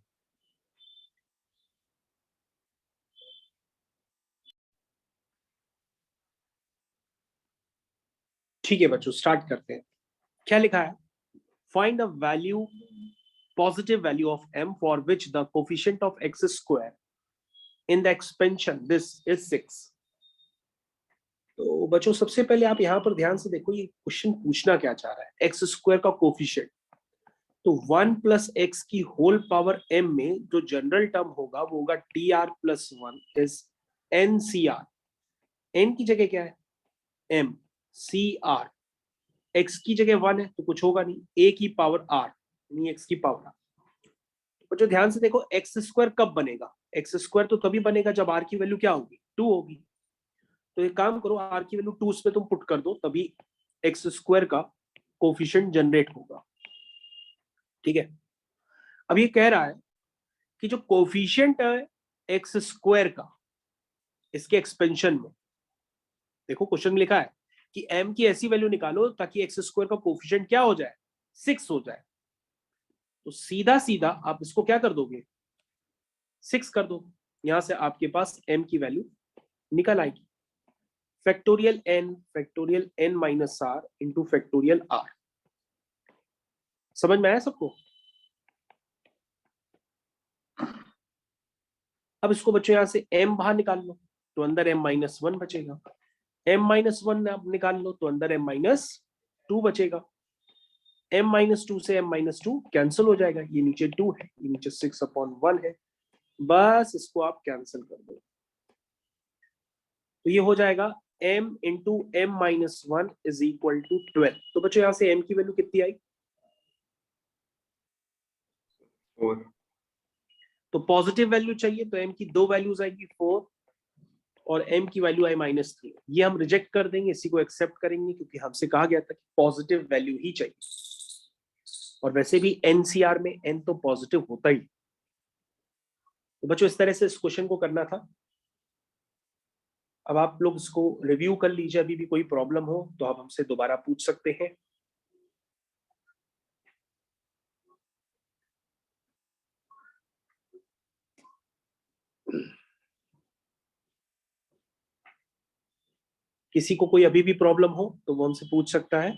ठीक है बच्चों, स्टार्ट करते हैं। क्या लिखा है? Find a value, positive value of m for which the coefficient of x square in the expansion this is 6। तो बच्चों सबसे पहले आप यहां पर ध्यान से देखो, ये क्वेश्चन पूछना क्या चाह रहा है। एक्स स्क्वायर का कोफिशिएंट, तो 1 प्लस एक्स की होल पावर m में जो जनरल टर्म होगा वो होगा t are plus 1 is n C r. N की जगह क्या है? m, C R. एक्स की जगह 1 है तो कुछ होगा नहीं, a की पावर r यानी x की पावर r। जो ध्यान से देखो, एक्स स्क्वायर कब बनेगा? एक्स स्क्वायर तो तभी बनेगा जब आर की वैल्यू क्या होगी? 2 होगी। तो एक काम करो, आर की वैल्यू 2 उसमें तुम पुट कर दो, तभी एक्स स्क्वायर का कोफिशिएंट जनरेट होगा। ठीक है, अब ये कह रहा है कि जो कोफिशिएंट है एक्स स्क्वायर का, इसके एक्सपेंशन में, देखो क्वेश्चन में लिखा है कि m की ऐसी वैल्यू निकालो ताकि एक्स स्क्वायर का कोफिशिएंट क्या हो जाए? 6 हो जाए। तो सीधा सीधा आप इसको क्या कर दोगे? 6 कर दो। यहां से आपके पास m की वैल्यू निकल आएगी, factorial n minus are into factorial r. समझ में आया सबको? अब इसको बच्चों यहां से m बाहर निकाल लो तो अंदर m माइनस 1 बचेगा। m माइनस 1 आप निकाल लो तो अंदर m माइनस 2 बचेगा। m माइनस 2 से m माइनस 2 कैंसिल हो जाएगा, ये नीचे 2 है, ये नीचे 6/1 है। बस इसको आप कैंसिल कर दो, तो ये हो जाएगा m into m minus 1 is equal to 12। तो बच्चों यहां से m की वैल्यू कितनी आई? 4। तो पॉजिटिव वैल्यू चाहिए तो m की दो वैल्यूज आएगी, 4 और m की वैल्यू आई -3। ये हम रिजेक्ट कर देंगे, इसी को एक्सेप्ट करेंगे क्योंकि हमसे कहा गया था कि पॉजिटिव वैल्यू ही चाहिए, और वैसे भी एनसीआर में n तो पॉजिटिव होता ही। तो बच्चों इस तरह से इस क्वेश्चन को करना था। अब आप लोग इसको रिव्यू कर लीजिए, अभी भी कोई प्रॉब्लम हो तो आप हमसे दोबारा पूछ सकते हैं। किसी को कोई अभी भी प्रॉब्लम हो तो वो हमसे पूछ सकता है।